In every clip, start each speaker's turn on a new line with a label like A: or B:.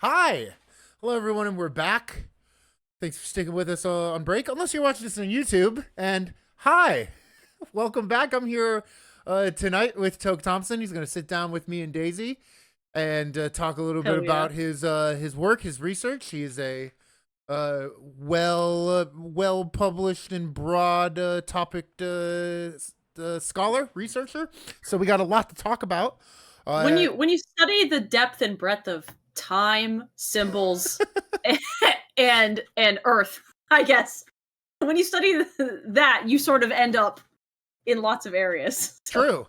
A: Hi. Hello, everyone, and we're back. Thanks for sticking with us on break, unless you're watching this on YouTube. And hi. Welcome back. I'm here tonight with Tok Thompson. He's going to sit down with me and Daisy and talk a little bit
B: Hell yeah.
A: about his work, his research. He is a well published and broad topic scholar, researcher. So we got a lot to talk about.
B: When you study the depth and breadth of time, symbols, and Earth, I guess. When you study that, you sort of end up in lots of areas.
A: True.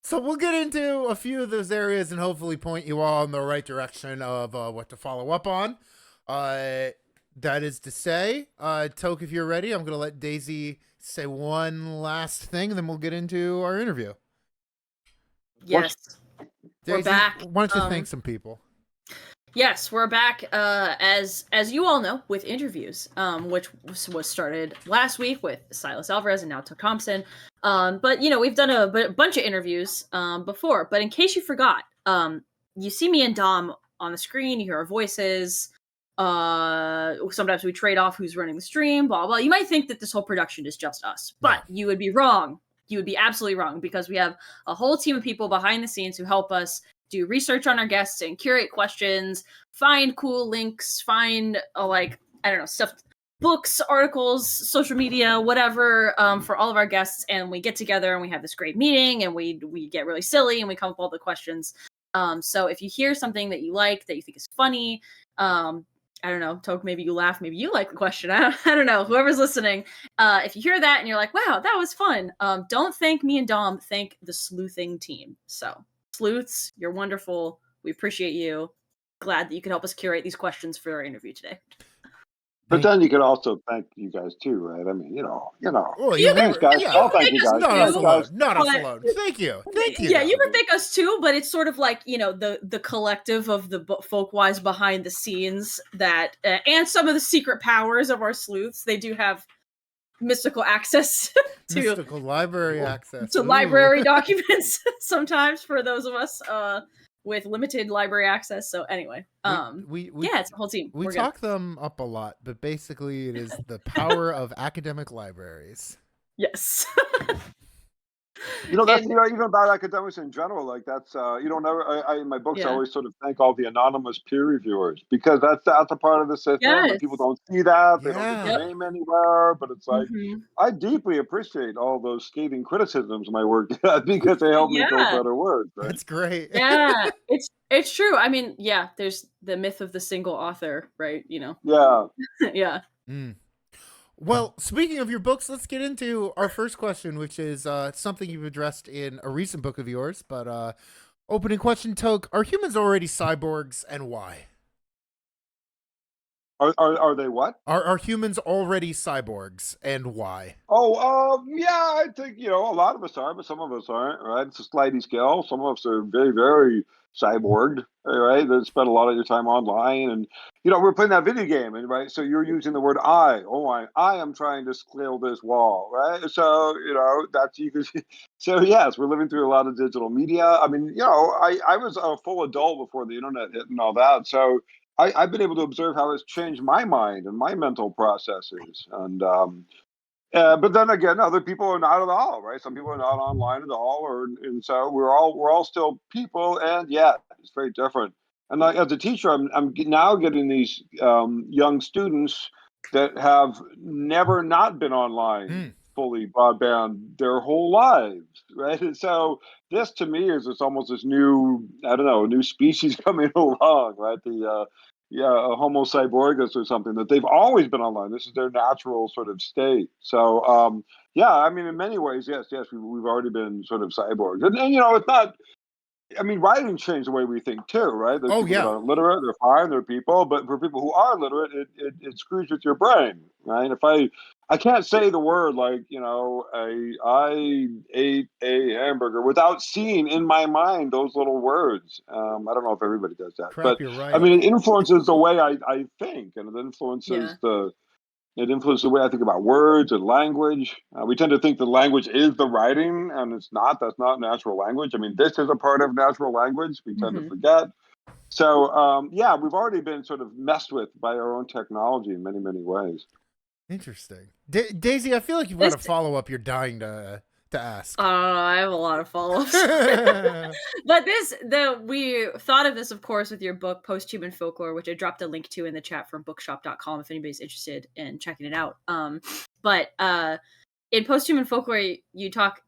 A: So we'll get into a few of those areas and hopefully point you all in the right direction of what to follow up on. That is to say, Tok, if you're ready, I'm going to let Daisy say one last thing, and then we'll get into our interview.
B: Yes.
A: Daisy,
B: we're back.
A: Why don't you thank some people?
B: Yes, we're back, as you all know, with interviews, which was started last week with Silas Alvarez and now Tok Thompson. But, we've done a bunch of interviews before. But in case you forgot, you see me and Dom on the screen, you hear our voices. Sometimes we trade off who's running the stream, blah, blah. You might think that this whole production is just us, but you would be wrong. You would be absolutely wrong, because we have a whole team of people behind the scenes who help us do research on our guests and curate questions, find cool links, find stuff, books, articles, social media, whatever, for all of our guests. And we get together and we have this great meeting and we get really silly and we come up with all the questions. So if you hear something that you like, that you think is funny, I don't know, Tok, maybe you laugh, maybe you like the question. I don't know. Whoever's listening, if you hear that and you're like, wow, that was fun, don't thank me and Dom, thank the sleuthing team. So, sleuths, you're wonderful. We appreciate you. Glad that you could help us curate these questions for our interview today.
C: But then you could also thank you guys too, right? I mean,
A: Well,
C: thanks, guys. I'll thank you guys.
A: Not us alone. Not us
B: But-
A: alone. Thank you. Thank you.
B: Yeah, you can thank us too, but it's sort of like, the collective of the Folkwise behind the scenes that, and some of the secret powers of our sleuths. They do have mystical access to
A: mystical library access
B: to library documents sometimes for those of us with limited library access. So anyway, it's a whole team.
A: We talk them up a lot, but basically it is the power of academic libraries.
B: Yes.
C: That's even about academics in general. Like that's never. In my books, I always sort of thank all the anonymous peer reviewers, because that's a part of the system.
B: Yes.
C: And people don't see that. They don't
A: Yeah.
C: get their name anywhere. But it's like I deeply appreciate all those scathing criticisms of my work because they help me build better work. Right?
A: That's great.
B: Yeah, it's true. I mean, there's the myth of the single author, right?
C: Yeah.
B: Yeah.
A: Mm. Well, speaking of your books, let's get into our first question, which is something you've addressed in a recent book of yours. But opening question, Tok, are humans already cyborgs, and why?
C: Are they what?
A: Are humans already cyborgs, and why?
C: Yeah, I think, a lot of us are, but some of us aren't, right? It's a sliding scale. Some of us are very, very cyborged, right? That spend a lot of your time online, and, we're playing that video game, and right? So you're using the word I. Oh, I am trying to scale this wall, right? So, that's, you can, so yes, we're living through a lot of digital media. I mean, I was a full adult before the internet hit and all that. So, I've been able to observe how it's changed my mind and my mental processes. And but then again, other people are not at all, right? Some people are not online at all, and so we're all still people, and it's very different. And like, as a teacher, I'm now getting these young students that have never not been online fully broadband their whole lives, right? And so this to me is it's almost this new, I don't know, a new species coming along, right? The a Homo cyborgus or something, that they've always been online. This is their natural sort of state. So I mean, in many ways, yes, we've already been sort of cyborgs, and it's not. I mean, writing changed the way we think too, right? There's people that aren't literate, they're fine, they're people, but for people who are literate, it screws with your brain, right? If I can't say the word like, I ate a hamburger without seeing in my mind those little words. I don't know if everybody does that, but
A: you're right.
C: I mean, it influences the way I think, and it influences it influences the way I think about words and language. We tend to think the language is the writing, and it's not. That's not natural language. I mean, this is a part of natural language. We tend to forget. So yeah, we've already been sort of messed with by our own technology in many, many ways.
A: Interesting. Daisy, I feel like you've got a follow up you're dying to ask.
B: I have a lot of follow-ups. But we thought of this, of course, with your book, Posthuman Folklore, which I dropped a link to in the chat from bookshop.com if anybody's interested in checking it out. But in Posthuman Folklore, you talk,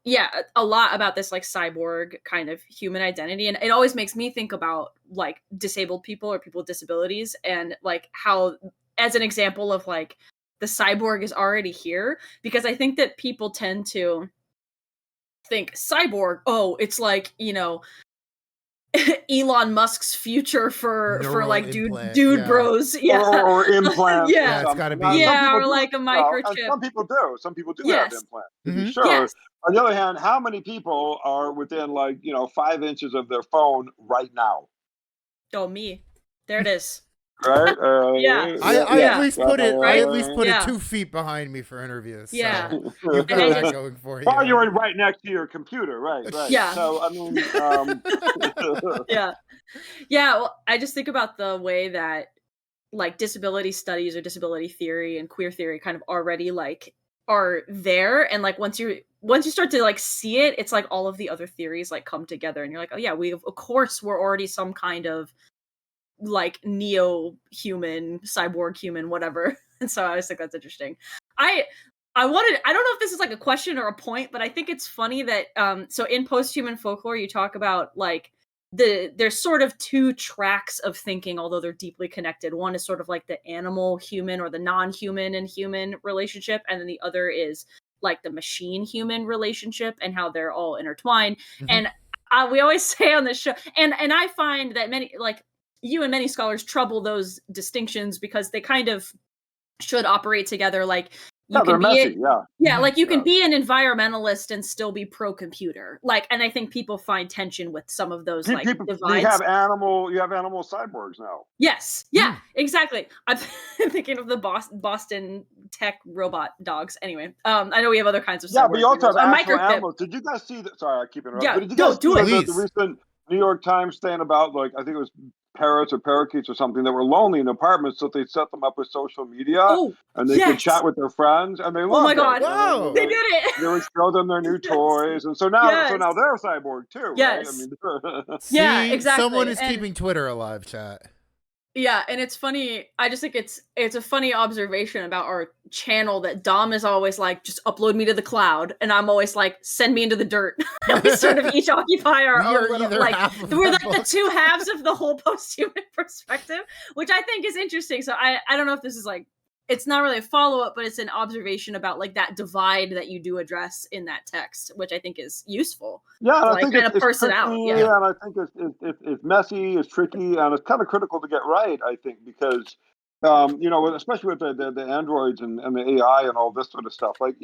B: a lot about this like cyborg kind of human identity. And it always makes me think about like disabled people or people with disabilities, and like how, as an example of like the cyborg is already here, because I think that people tend to think cyborg, it's like, Elon Musk's future for
A: Neural
B: like
A: implant,
B: dude
A: yeah.
B: bros,
C: or implants.
B: Yeah.
A: It's gotta
C: Now,
A: be-
C: some
B: Yeah,
C: people
B: or
C: do,
B: like a microchip.
C: and some people do. Some people do
B: Yes.
C: have implants, to be
A: Mhm.
C: sure.
B: Yes.
C: On the other hand, how many people are within 5 inches of their phone right now?
B: Oh, me. There it is.
C: Right?
B: Yeah.
A: I
B: Yeah.
A: at least put it. I
B: Right?
A: at least put
B: Yeah.
A: it 2 feet behind me for interviews. So
B: Yeah.
A: you've
B: And I
A: got that
B: just-
A: going for you.
C: Well, you're right next to your computer, right?
B: Yeah.
C: So I mean,
B: Yeah. Well, I just think about the way that like disability studies or disability theory and queer theory kind of already like are there, and like once you start to like see it, it's like all of the other theories like come together, and you're like, oh yeah, of course we're already some kind of like neo-human, cyborg human, whatever. And so I always think that's interesting. I don't know if this is like a question or a point, but I think it's funny that so in Posthuman Folklore you talk about like there's sort of two tracks of thinking, although they're deeply connected. One is sort of like the animal human or the non-human and human relationship, and then the other is like the machine human relationship and how they're all intertwined.
A: Mhm.
B: And we always say on this show, and I find that many, like you and many scholars, trouble those distinctions because they kind of should operate together. Like you
C: they're
B: can be
C: messy. Yeah.
B: like you can be an environmentalist and still be pro-computer. Like, and I think people find tension with some of those like divides.
C: You have animal cyborgs now.
B: Yes. Yeah, exactly. I'm thinking of the Boston tech robot dogs. Anyway, I know we have other kinds of
C: Yeah, but you also have actual
B: microchip.
C: animals. Did you guys see that? Sorry, I keep interrupting.
B: Yeah,
C: But did you guys
B: do
C: see
B: it.
C: the recent New York Times thing about I think it was parrots or parakeets or something that were lonely in apartments, so they set them up with social media and they could chat with their friends, and they loved
B: Oh my god!
A: Wow.
B: They did it.
C: They would show them their new toys, and so now they're cyborg too.
B: Yes.
C: Right? I mean,
B: Yeah,
A: See,
B: exactly.
A: Someone is keeping Twitter alive, chat.
B: Yeah, and it's funny. I just think it's a funny observation about our channel that Dom is always like, just upload me to the cloud, and I'm always like, send me into the dirt. We sort of each occupy our own little, like, we're like the two halves of the whole posthuman perspective, which I think is interesting. So I don't know if this is like, it's not really a follow-up, but it's an observation about like that divide that you do address in that text, which I think is useful.
C: Yeah, and
B: like,
C: I think
B: kind
C: it's
B: of person
C: tricky,
B: out. Yeah.
C: and I think it's messy, it's tricky, and it's kind of critical to get right. I think because especially with the androids and the AI and all this sort of stuff. Like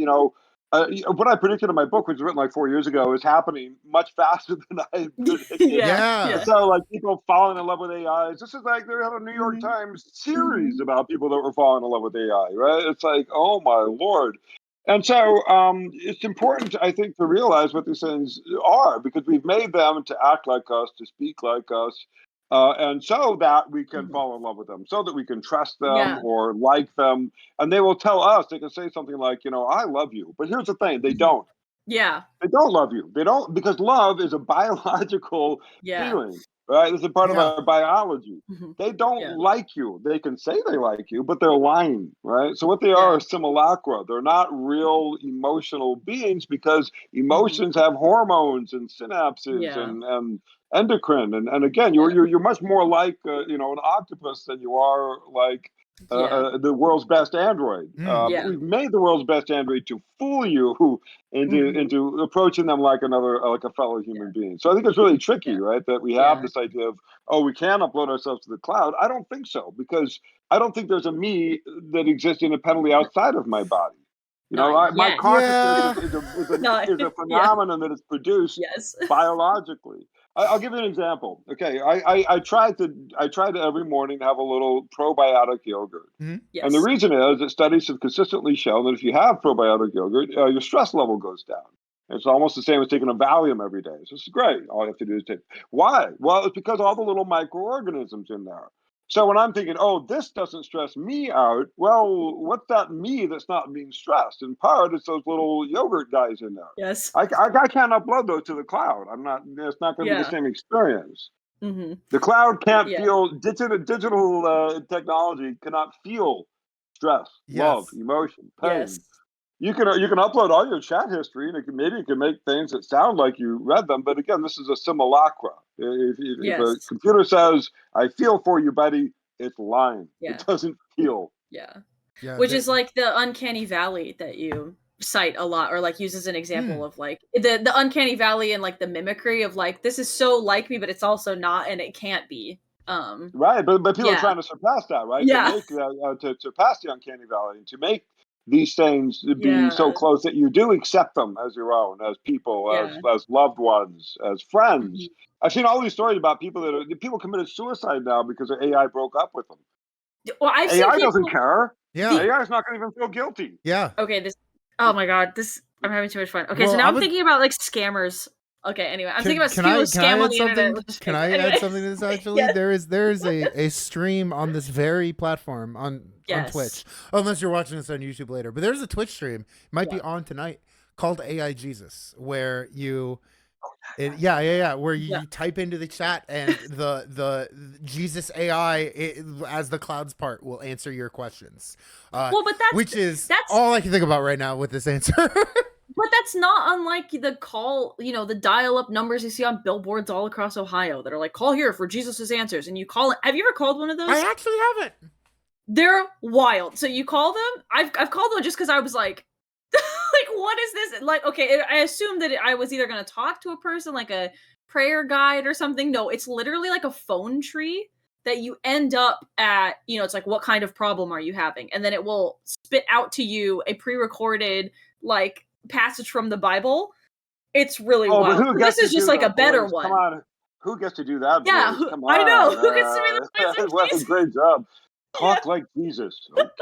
C: what I predicted in my book, which was written like 4 years ago, is happening much faster than I predicted.
A: Yeah.
C: So like people falling in love with AIs. This is like they had a New York Times series about people that were falling in love with AI. Right? It's like, oh my Lord. And so it's important, I think, to realize what these things are, because we've made them to act like us, to speak like us, and so that we can fall in love with them, so that we can trust them or like them. And they will tell us, they can say something like, I love you. But here's the thing, they don't.
B: Yeah.
C: They don't love you. They don't, because love is a biological feeling. Right? It's a part of our biology. They don't like you. They can say they like you, but they're lying, right? So what they are simulacra. They're not real emotional beings, because emotions have hormones and synapses and endocrine. And again, you're much more like an octopus than you are like the world's best android. We've made the world's best android to fool you into approaching them like a fellow human being. So I think it's really tricky, right? That we have this idea of, we can upload ourselves to the cloud. I don't think so, because I don't think there's a me that exists independently outside of my body. My consciousness is a phenomenon that is produced biologically. I'll give you an example. Okay, I try to every morning have a little probiotic yogurt, and the reason is that studies have consistently shown that if you have probiotic yogurt, your stress level goes down. It's almost the same as taking a Valium every day. So this is great. All you have to do is take. Why? Well, it's because all the little microorganisms in there. So when I'm thinking, oh, this doesn't stress me out, well, what's that me that's not being stressed? In part, it's those little yogurt guys in there.
B: Yes.
C: I can't upload those to the cloud. I'm not. It's not going to be the same experience.
B: Mm-hmm.
C: The cloud can't feel digital technology cannot feel stress, love, emotion, pain.
B: Yes.
C: You can upload all your chat history, and it can make things that sound like you read them. But again, this is a simulacra. If a computer says, "I feel for you, buddy," it's lying.
B: Yeah.
C: It doesn't feel.
B: Yeah. Which is like the uncanny valley that you cite a lot, or like use as an example of like the uncanny valley and like the mimicry of like, this is so like me, but it's also not, and it can't be.
C: Right, but people are trying to surpass that, right?
B: Yeah.
C: To make to surpass the uncanny valley and to make these things be so close that you do accept them as your own, as people, as loved ones, as friends. Mm-hmm. I've seen all these stories about people committed suicide now because their AI broke up with them.
B: Well,
C: AI doesn't care.
A: Yeah,
C: AI is not going to even feel guilty.
A: Yeah.
B: Okay. Oh my God, I'm having too much fun. Okay, so now I'm thinking about like scammers. Okay, anyway, I'm thinking about scam on the internet.
A: Can I add something to this? Actually, there is a stream on this very platform on Twitch. Unless you're watching this on YouTube later, but there's a Twitch stream. It might be on tonight called AI Jesus, where you. Where you type into the chat and the Jesus AI as the clouds part will answer your questions. But that's all I can think about right now with this answer.
B: But that's not unlike the call, the dial-up numbers you see on billboards all across Ohio that are like, call here for Jesus's answers, and you call it. Have you ever called one of those?
A: I actually haven't.
B: They're wild. So you call them. I've called one just because I was like, like, what is this? Like, okay, I assumed that I was either going to talk to a person, like a prayer guide or something. No, it's literally like a phone tree that you end up at, it's like, what kind of problem are you having? And then it will spit out to you a pre-recorded, like, passage from the Bible. It's really wild. This is just like a better one.
C: Come on. Who gets to do that?
B: Yeah,
C: Come on.
B: I know. Who gets to be the voice of
C: what
B: Jesus?
C: A great job. Talk like Jesus. Okay.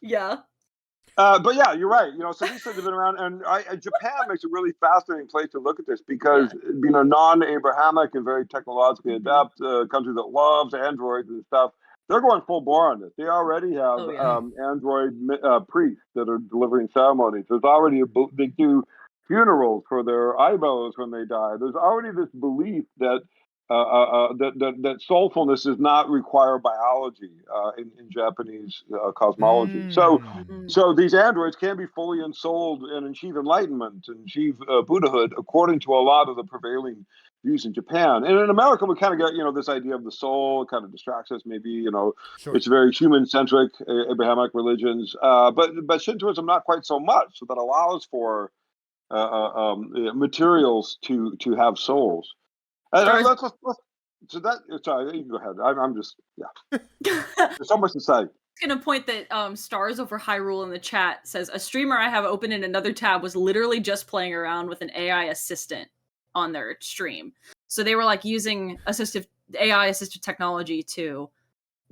B: Yeah.
C: But yeah, you're right. So these things have been around, and Japan makes a really fascinating place to look at this because being a non-Abrahamic and very technologically adept country that loves androids and stuff, they're going full bore on this. They already have android priests that are delivering ceremonies. There's already they do funerals for their idols when they die. There's already this belief that that soulfulness does not require biology in Japanese cosmology. So these androids can be fully ensouled and achieve enlightenment and achieve Buddhahood according to a lot of the prevailing views in Japan. And in America, we kind of get this idea of the soul. It kind of distracts us. Maybe It's very human-centric Abrahamic religions, but Shintoism not quite so much. So that allows for materials to have souls. Sorry, you go ahead. I'm just, There's so much to say.
B: Going to point that Stars Over Hyrule in the chat says, a streamer I have open in another tab was literally just playing around with an AI assistant on their stream. So they were like using AI assistive technology to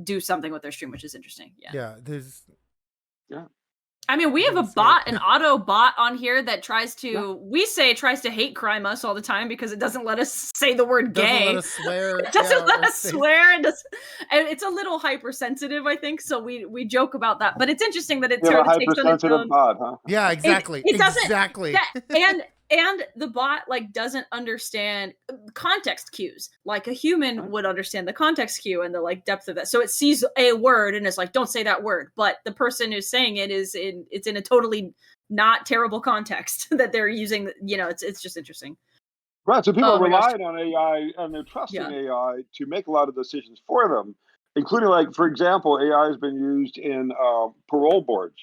B: do something with their stream, which is interesting. Yeah. I mean, we have an auto bot on here that tries to hate crime us all the time because it doesn't let us say the word gay.
A: Doesn't let us swear.
B: It doesn't let us swear. And it's a little hypersensitive, I think. So we joke about that. But it's interesting that it sort of takes on its own.
C: Bot, huh?
A: Yeah, exactly.
B: It doesn't,
A: exactly.
B: And the bot like doesn't understand context cues like a human would understand the context cue and the like depth of that. So it sees a word and it's like, don't say that word. But the person who's saying it it's in a totally not terrible context that they're using. It's just interesting.
C: Right. So people are relying on AI and they're trusting AI to make a lot of decisions for them, including, like, for example, AI has been used in parole boards.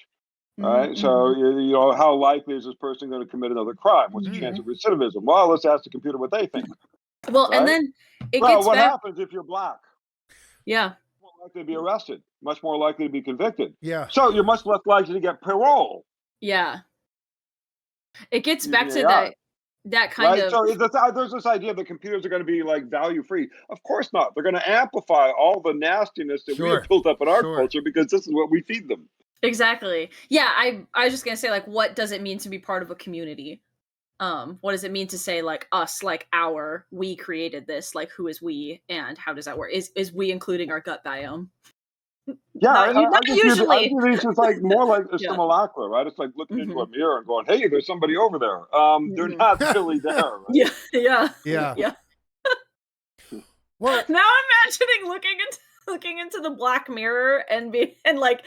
C: Right. Mm-hmm. So, how likely is this person going to commit another crime? What's the chance of recidivism? Well, let's ask the computer what they think.
B: Well, right? And then
C: what happens if you're black?
B: Yeah.
C: More likely to be arrested, much more likely to be convicted.
A: Yeah.
C: So you're much less likely to get parole.
B: Yeah. It gets back to that kind of.
C: So there's this idea that computers are going to be like value free. Of course not. They're going to amplify all the nastiness that we have built up in our culture because this is what we feed them.
B: Exactly. Yeah, I was just gonna say, like, what does it mean to be part of a community? What does it mean to say like us, like our, we created this, like who is we, and how does that work? Is we including our gut biome?
C: Yeah,
B: Not
C: I
B: usually.
C: see these as like more like a
B: Yeah.
C: simulacra, right? It's like looking into
B: Hmm.
C: a mirror and going, "Hey, there's somebody over there." They're
B: Hmm.
C: not really there, right?
B: Yeah. Yeah.
A: Yeah.
B: Yeah.
A: Well,
B: Now I'm imagining looking into the black mirror and be and like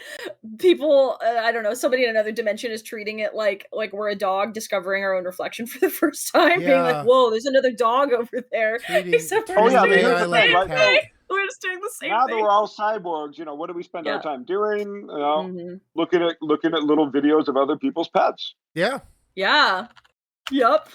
B: people, I don't know, somebody in another dimension is treating it like we're a dog discovering our own reflection for the first time, being like,
A: yeah.
B: "Whoa, there's another dog over there."
A: Treating
B: Except we're
C: Oh
B: just
C: yeah,
A: treating
C: but
B: doing
C: here's
A: AI
C: the
B: the
A: like
C: thing,
A: a
B: same
C: right?
B: thing.
C: So
A: pet.
B: We're just doing the same
C: now that
B: thing.
C: we're all cyborgs, what do we spend our
B: Yeah.
C: time doing?
B: Hmm.
C: Looking at little videos of other people's pets.
A: Yeah.
B: Yeah. Yup.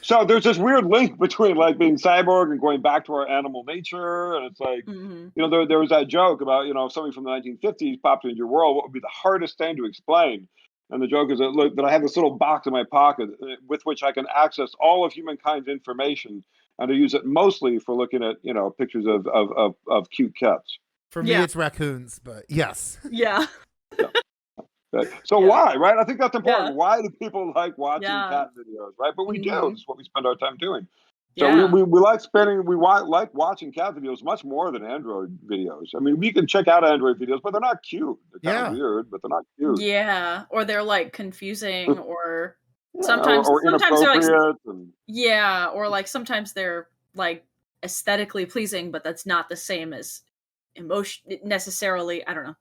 C: So there's this weird link between like being cyborg and going back to our animal nature, and it's like,
B: Hmm.
C: there was that joke about if something from the 1950s popped into your world, what would be the hardest thing to explain? And the joke is that look, that I have this little box in my pocket with which I can access all of humankind's information, and I use it mostly for looking at pictures of cute cats.
A: For me,
B: Yeah.
A: it's raccoons, but yes.
B: Yeah.
C: Yeah. Right. So
B: Yeah.
C: why, right? I think that's
B: Yeah.
C: important. Why do people like watching
B: Yeah.
C: cat videos, right? But we do.
B: Hmm.
C: This is what we spend our time doing. So
B: Yeah.
C: we like spending like watching cat videos much more than Android videos. I mean, we can check out Android videos, but they're not cute. They're kind of
A: Yeah.
C: weird, but they're not cute.
B: Yeah. Or they're like confusing, or
C: Yeah,
B: sometimes
C: or
B: they're like,
C: inappropriate and
B: yeah, or like sometimes they're like aesthetically pleasing, but that's not the same as emotion necessarily. I don't know.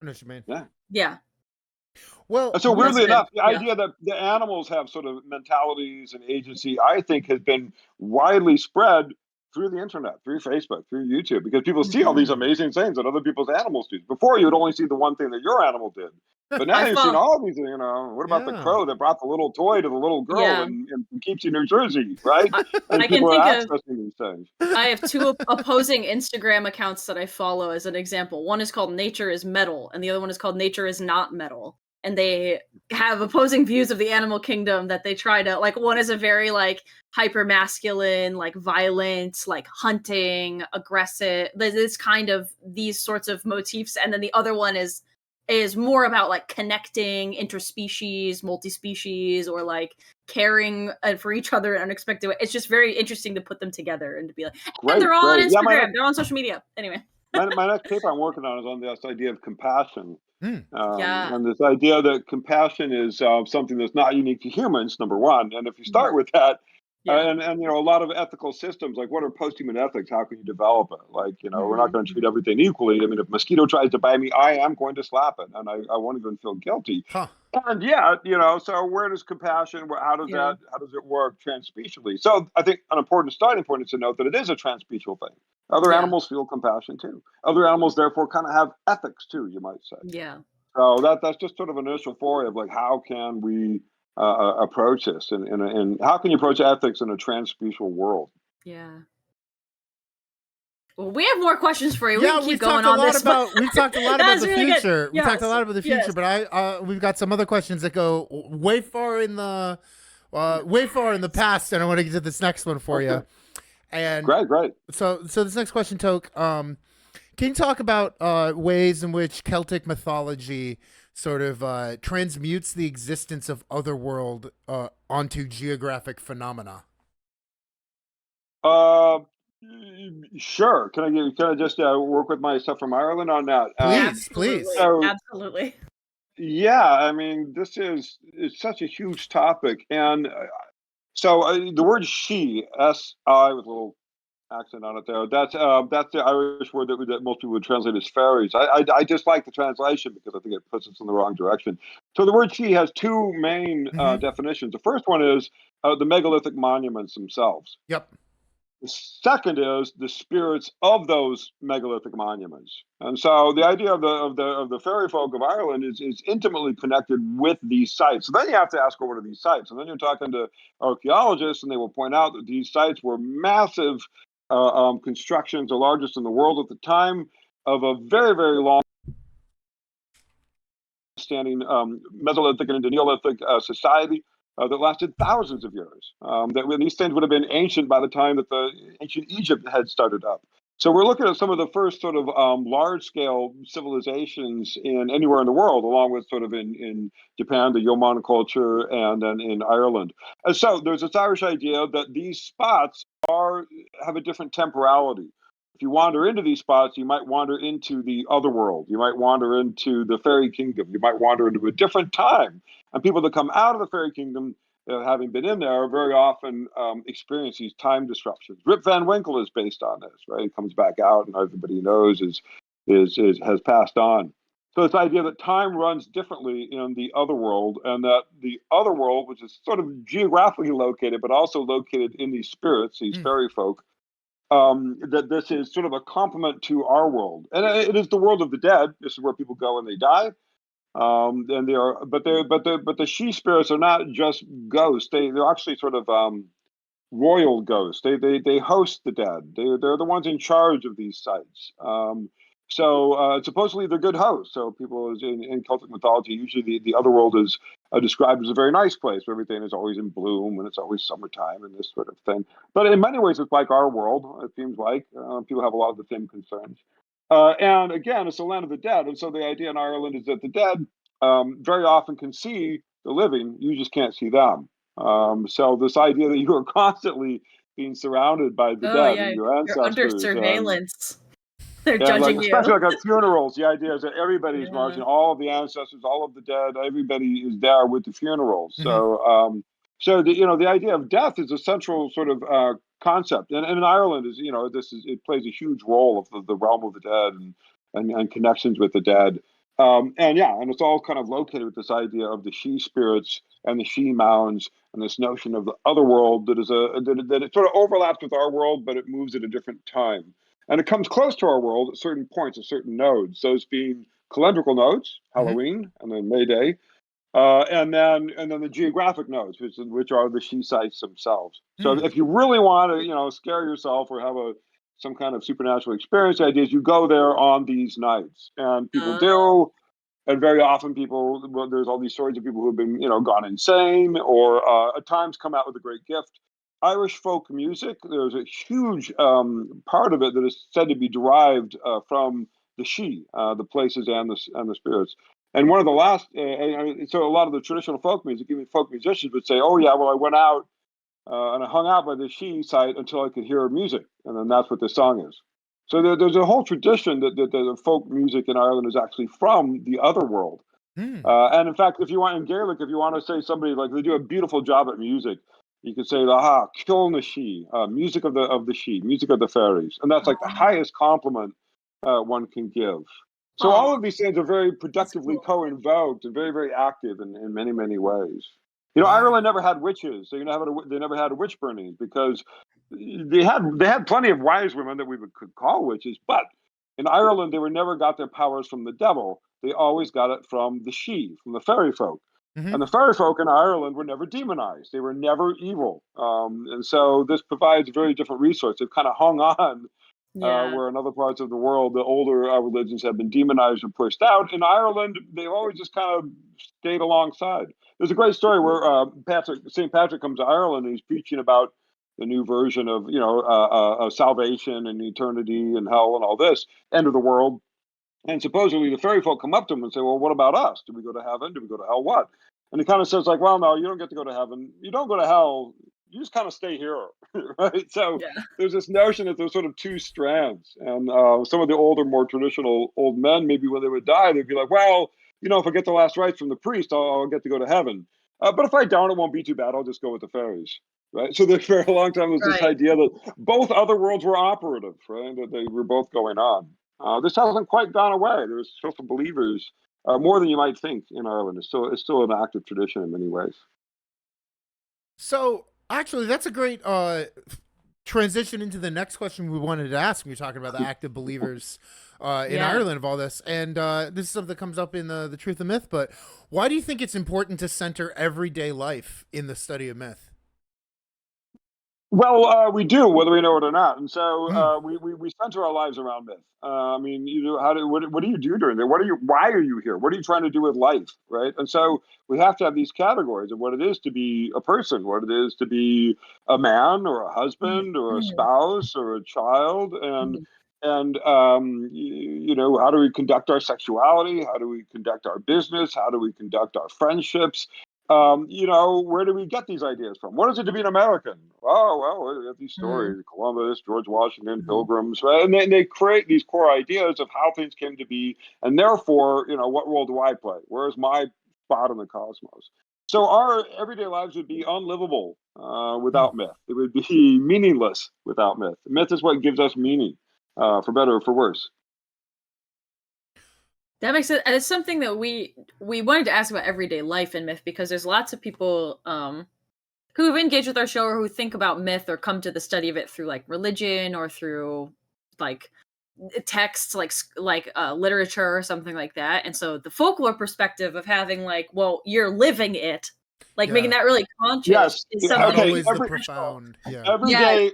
A: I know what you mean.
C: yeah.
B: Yeah.
A: Well,
C: And so weirdly
B: Listen.
C: enough, the
B: Yeah.
C: idea that the animals have sort of mentalities and agency, I think, has been widely spread through the internet, through Facebook, through YouTube, because people see all these
B: Mhm.
A: mm,
C: amazing things that other people's animals do. Before, you would only see the one thing that your animal did. But now
B: I
C: you've seen
B: follow.
C: all these, what about the
A: yeah.
C: crow that brought the little toy to the little girl
B: Yeah.
C: and keeps you in New Jersey, right?
B: I,
C: And
B: I can
C: people
B: think
C: are
B: of.
C: accessing these things.
B: I have two opposing Instagram accounts that I follow as an example. One is called Nature is Metal, and the other one is called Nature is Not Metal. And they have opposing views of the animal kingdom that they try to like. One is a very like hyper masculine, like violent, like hunting, aggressive. This kind of these sorts of motifs, and then the other one is more about like connecting interspecies, multi-species, or like caring for each other in unexpected way. It's just very interesting to put them together and to be like, and they're
C: Great,
B: all on
C: great. Yeah,
B: Instagram, they're on social media. Anyway.
C: my next paper I'm working on is on this idea of compassion.
A: Mm,
B: Yeah.
C: And this idea that compassion is something that's not unique to humans, number one. And if you start
B: Mhm.
C: with that,
B: Yeah.
C: and a lot of ethical systems, like what are posthuman ethics? How can you develop it? Like, we're not
B: Mhm.
C: going to treat everything equally. I mean, if a mosquito tries to bite me, I am going to slap it, and I won't even feel guilty.
A: huh.
C: And yeah, so where does compassion?
B: Yeah.
C: How does it work transspecially? So I think an important starting point is to note that it is a transspecial thing. Other
B: Yeah.
C: animals feel compassion too. Other animals, therefore, kind of have ethics too. You might say.
B: Yeah.
C: So that's just sort of an initial foray of like how can we approach this, and how can you approach ethics in a transspecial world?
B: Yeah. Well, we have more questions for you. We
A: Yeah,
B: can keep going on this.
A: we've talked a lot
B: That
A: about
B: was
A: the
B: really good.
A: future. We talked a
B: Yes.
A: lot about the future,
B: Yes.
A: but we've got some other questions that go way far in the past, and I want to get to this next one for you.
C: Okay.
A: And
C: Great.
A: so this next question, Tok, can you talk about ways in which Celtic mythology sort of transmutes the existence of otherworld onto geographic phenomena?
C: Uh, sure. Can I just work with my stuff from Ireland on that?
A: Please.
B: Absolutely.
C: So
B: Absolutely.
C: yeah, I mean, it's such a huge topic, and so the word she, S-I with a little accent on it there. That's the Irish word that most people would translate as fairies. I dislike the translation because I think it puts us in the wrong direction. So the word she has two main
A: Mm-hmm.
C: definitions. The first one is the megalithic monuments themselves.
A: Yep.
C: The second is the spirits of those megalithic monuments. And so the idea of the fairy folk of Ireland is intimately connected with these sites. So then you have to ask, well, what are these sites? And then you're talking to archaeologists, and they will point out that these sites were massive constructions, the largest in the world at the time, of a very, very long standing Mesolithic and Neolithic society that lasted thousands of years. These things would have been ancient by the time that the ancient Egypt had started up. So we're looking at some of the first sort of large-scale civilizations in anywhere in the world, along with sort of in Japan, the Yeoman culture, and then in Ireland. And so there's this Irish idea that these spots have a different temporality. If you wander into these spots, you might wander into the other world. You might wander into the fairy kingdom. You might wander into a different time. And people that come out of the fairy kingdom, having been in there, very often experience these time disruptions. Rip Van Winkle is based on this, right? He comes back out, and everybody knows is has passed on. So this idea that time runs differently in the other world, and that the other world, which is sort of geographically located, but also located in these spirits, these fairy folk, that this is sort of a complement to our world, and it is the world of the dead. This is where people go when they die. And they are, but the she spirits are not just ghosts. They're actually sort of royal ghosts. They host the dead. They're the ones in charge of these sites. So supposedly they're good hosts. So people in Celtic mythology, usually the other world is described as a very nice place where everything is always in bloom and it's always summertime and this sort of thing. But in many ways, it's like our world. It seems like people have a lot of the same concerns. And again, it's the land of the dead. And so the idea in Ireland is that the dead very often can see the living, you just can't see them. So this idea that you are constantly being surrounded by the
B: Oh
C: dead
B: yeah,
C: and your
B: you're under
C: ancestors,
B: surveillance. They're
C: and like
B: judging you.
C: especially like at funerals, the idea is that everybody's
B: Yeah.
C: marching, all of the ancestors, all of the dead, everybody is there with the funerals.
A: Mhm.
C: So the idea of death is a central sort of concept, and in Ireland is it plays a huge role of the realm of the dead and connections with the dead. And it's all kind of located with this idea of the she spirits and the she mounds and this notion of the other world that it sort of overlaps with our world, but it moves at a different time. And it comes close to our world at certain points, at certain nodes, those being calendrical nodes,
A: Mhm.
C: Halloween and then May Day, and then the geographic nodes, which are the she sites themselves. So
A: Mm.
C: if you really want to, scare yourself or have some kind of supernatural experience ideas, you go there on these nights, and people do. And very often, there's all these stories of people who've been, gone insane, or at times come out with a great gift. Irish folk music, there's a huge part of it that is said to be derived from the she, the places and the spirits. And one of the last, so a lot of the traditional folk music, even folk musicians would say, "Oh yeah, well I went out and I hung out by the she site until I could hear music, and then that's what the song is." So there's a whole tradition that the folk music in Ireland is actually from the other world.
A: Mm.
C: And in fact, if you want in Gaelic, if you want to say somebody like they do a beautiful job at music, you could say "Aha, kill na she," music of the she, music of the fairies, and that's like the highest compliment one can give. So
B: Aw,
C: all of these things are very
B: that's
C: productively
B: cool.
C: co-invoked and very, very active in many, many ways.
A: Wow.
C: Ireland never had witches. They never had a witch burning because they had plenty of wise women that we could call witches, but in Ireland they were never got their powers from the devil. They always got it from the she, from the fairy folk.
A: Mhm.
C: And the fairy folk in Ireland were never demonized. They were never evil. And so this provides a very different resource. They've kind of hung on
B: Yeah.
C: where in other parts of the world, the older religions have been demonized or pushed out. In Ireland, they've always just kind of stayed alongside. There's a great story where St. Patrick comes to Ireland and he's preaching about the new version of, salvation and eternity and hell and all this, end of the world. And supposedly the fairy folk come up to him and say, "Well, what about us? Do we go to heaven? Do we go to hell? What?" And he kind of says, like, "Well, no, you don't get to go to heaven. You don't go to hell. You just kind of stay here." Right? So
B: Yeah.
C: there's this notion that there's sort of two strands. And some of the older, more traditional old men, maybe when they would die, they'd be like, "Well, if I get the last rites from the priest, I'll get to go to heaven. But if I don't, it won't be too bad. I'll just go with the fairies." Right. So there, for a long time, was this
B: Right.
C: idea that both other worlds were operative, right? That they were both going on. This hasn't quite gone away. There's still some believers, more than you might think, in Ireland. It's still an active tradition in many ways.
A: So actually, that's a great transition into the next question we wanted to ask. We were talking about the active believers in
B: Yeah.
A: Ireland of all this, and this is something that comes up in the Truth of Myth. But why do you think it's important to center everyday life in the study of myth?
C: Well, we do, whether we know it or not, and so
A: Mm.
C: we center our lives around myth. I mean, what do you do during there? Why are you here? What are you trying to do with life, right? And so we have to have these categories of what it is to be a person, what it is to be a man or a husband or a
B: Mhm.
C: spouse or a child, and
B: Mhm.
C: and how do we conduct our sexuality? How do we conduct our business? How do we conduct our friendships? Where do we get these ideas from? What is it to be an American? Oh, well, we have these
B: Mhm.
C: stories: Columbus, George Washington,
B: Mhm.
C: Pilgrims, right? And they create these core ideas of how things came to be, and therefore, what role do I play? Where's my spot in the cosmos? So our everyday lives would be unlivable
A: Mm.
C: without myth. It would be meaningless without myth. Myth is what gives us meaning, for better or for worse.
B: That makes sense, and it's something that we wanted to ask about everyday life in myth because there's lots of people who've engaged with our show or who think about myth or come to the study of it through like religion or through like texts like literature or something like that. And so the folklore perspective of having like, well, you're living it, like making
A: Yeah.
B: that really conscious
C: Yes.
B: is
C: Yeah,
A: Not
B: something
C: okay.
A: always the
B: special.
A: profound. Yeah.
B: Yeah, it's
C: Everyday
B: like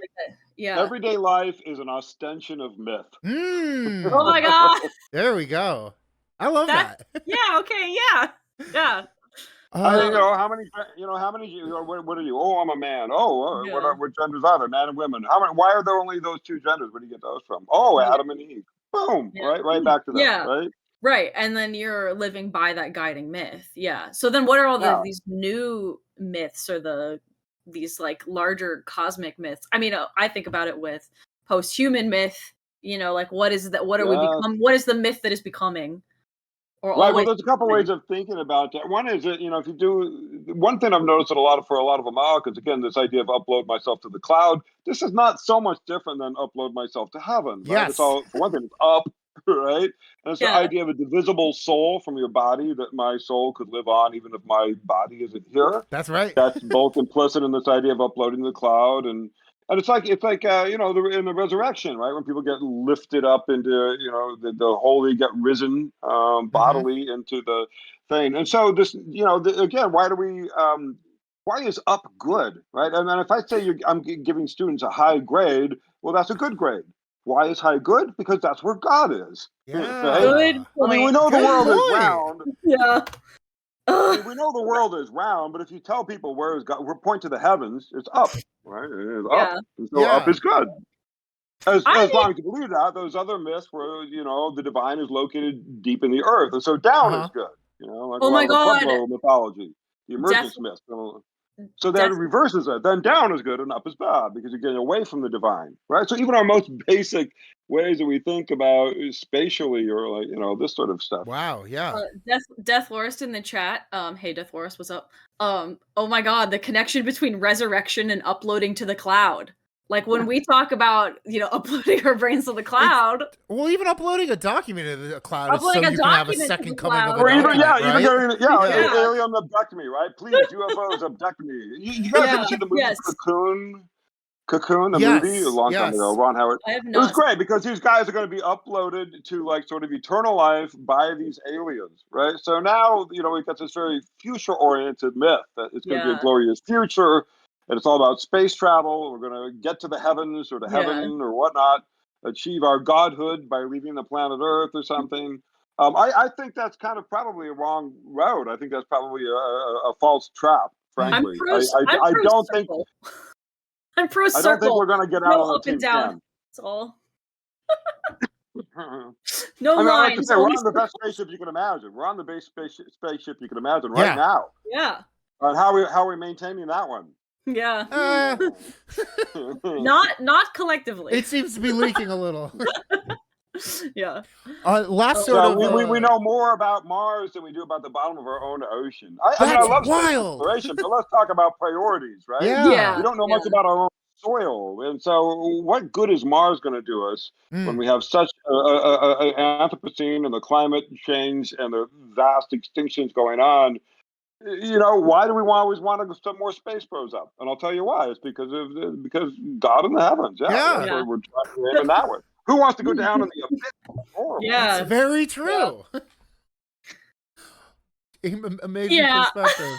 B: yeah.
C: everyday life is an ostension of myth.
B: Oh
A: Mm.
B: my god.
A: There we go. I love
B: That
A: that.
B: yeah, okay, yeah. Yeah.
C: I mean,
A: Uh,
B: Um
C: how many, what are you? Oh, I'm a man. Oh,
B: yeah.
C: what genders are there? Man and women. How many, why are there only those two genders? Where do you get those from? Oh,
B: Yeah.
C: Adam and Eve. Boom.
B: Yeah.
C: Right back to that,
B: Yeah.
C: right?
B: Right, and then you're living by that guiding myth. Yeah. So then what are all
C: Yeah.
B: these new myths or these like larger cosmic myths? I mean, I think about it with posthuman myth, like what is that what are we
C: Yeah.
B: become what is the myth that is becoming or
C: Right. Well,
B: always
C: there's a couple ways
B: becoming?
C: of thinking about that. One is that, if you do one thing I've noticed that for a lot of Americans, again, this idea of upload myself to the cloud, this is not so much different than upload myself to heaven, right? It's
A: yes.
C: all, for one thing, it's up, right? And it's the
B: Yeah.
C: idea of a divisible soul from your body that my soul could live on even if my body isn't here.
A: That's right.
C: That's both implicit in this idea of uploading to the cloud, and it's like in the resurrection, right? When people get lifted up into the holy get risen
A: Hmm.
C: bodily into the thing, and so this again, why is up good, right? And then if I say I'm giving students a high grade, well, that's a good grade. Why is high good? Because that's where God is, right?
B: Good
A: Yeah.
C: I mean, we
B: point.
C: know the
A: Good
C: world is
A: point.
C: round.
B: Yeah.
C: I
B: Ugh.
C: mean, we know the world is round, but if you tell people where is God, we point to the heavens, it's up, right? It is up,
B: Yeah.
C: and so up
A: Yeah.
C: is good. As
B: I
C: long as you believe that, those other myths where the divine is located deep in the earth, and so down
A: Uh-huh.
C: is good. Like a
B: oh
C: lot
B: my
C: of the
B: god.
C: Pueblo mythology, the
B: Death
C: emergence myth. So that
B: death
C: reverses it. Then down is good and up is bad because you're getting away from the divine, right? So even our most basic ways that we think about spatially or like this sort of stuff.
A: Wow. Yeah.
B: Death Lorist in the chat. Hey Death Lorist, what's up? Oh my god, the connection between resurrection and uploading to the cloud. Like when we talk about, uploading our brains to the
A: It's
B: cloud,
A: well, even uploading a document to the cloud is so
B: uploading a
A: you can have a
B: document to
A: second
B: the
A: coming of a
B: cloud.
C: Or even
A: document,
C: even
A: right?
C: getting
A: Yeah.
B: Yeah.
C: alien abductory, right? Please, UFOs abduct me. You guys
B: Yeah.
C: ever see the movie
B: Yes.
C: Cocoon? Cocoon, the movie, a
A: Yes.
C: long time ago,
A: Yes.
C: Ron Howard.
B: I have
C: It was
B: not.
C: great because these guys are going to be uploaded to like sort of eternal life by these aliens, right? So now we got this very future-oriented myth that it's going to be a
B: Yeah.
C: glorious future, and it's all about space travel. We're going to get to the heavens or to
B: Yeah.
C: heaven or whatnot, achieve our godhood by leaving the planet Earth or something. I think that's kind of probably a wrong road. I think that's probably a false trap.
A: Hmm.
C: Frankly, I,
B: I'm
C: I, I
B: pro
C: don't think
B: circle. I'm pro
C: I don't think
B: circle.
C: we're going to get out
B: No
C: on
B: up
C: the
B: and
C: tin
B: down.
C: can.
B: That's all.
C: I
B: No
C: mean, I like to
B: lines,
C: say we're
B: only
C: on the best
B: circles.
C: spaceship you can imagine. We're on the base spaceship you can imagine right
A: Yeah.
C: now.
B: Yeah.
C: And how are we maintaining that one?
B: Yeah.
A: Uh,
B: Not collectively.
A: it seems to be leaking a little.
B: Yeah.
A: Last
B: Oh,
A: sort
C: So
A: of.
C: we know more about Mars than we do about the bottom of our own ocean. I mean, I
A: That's
C: love space
A: wild.
C: exploration, but let's talk about priorities, right?
A: Yeah.
C: We
B: yeah.
C: don't know
B: Yeah.
C: much about our own soil, and so what good is Mars going to do us when
A: Mm.
C: we have such Anthropocene and the climate change and the vast extinctions going on? Why do we always want to send more space probes up? And I'll tell you why. It's because God in the heavens. Yeah, that's
A: Yeah.
B: Yeah.
C: what we're trying to aim in that way. Who wants to go down in the abyss? Horrible.
A: That's
B: Yeah.
A: very
B: Yeah.
A: true. Amazing
B: Yeah.
A: perspective.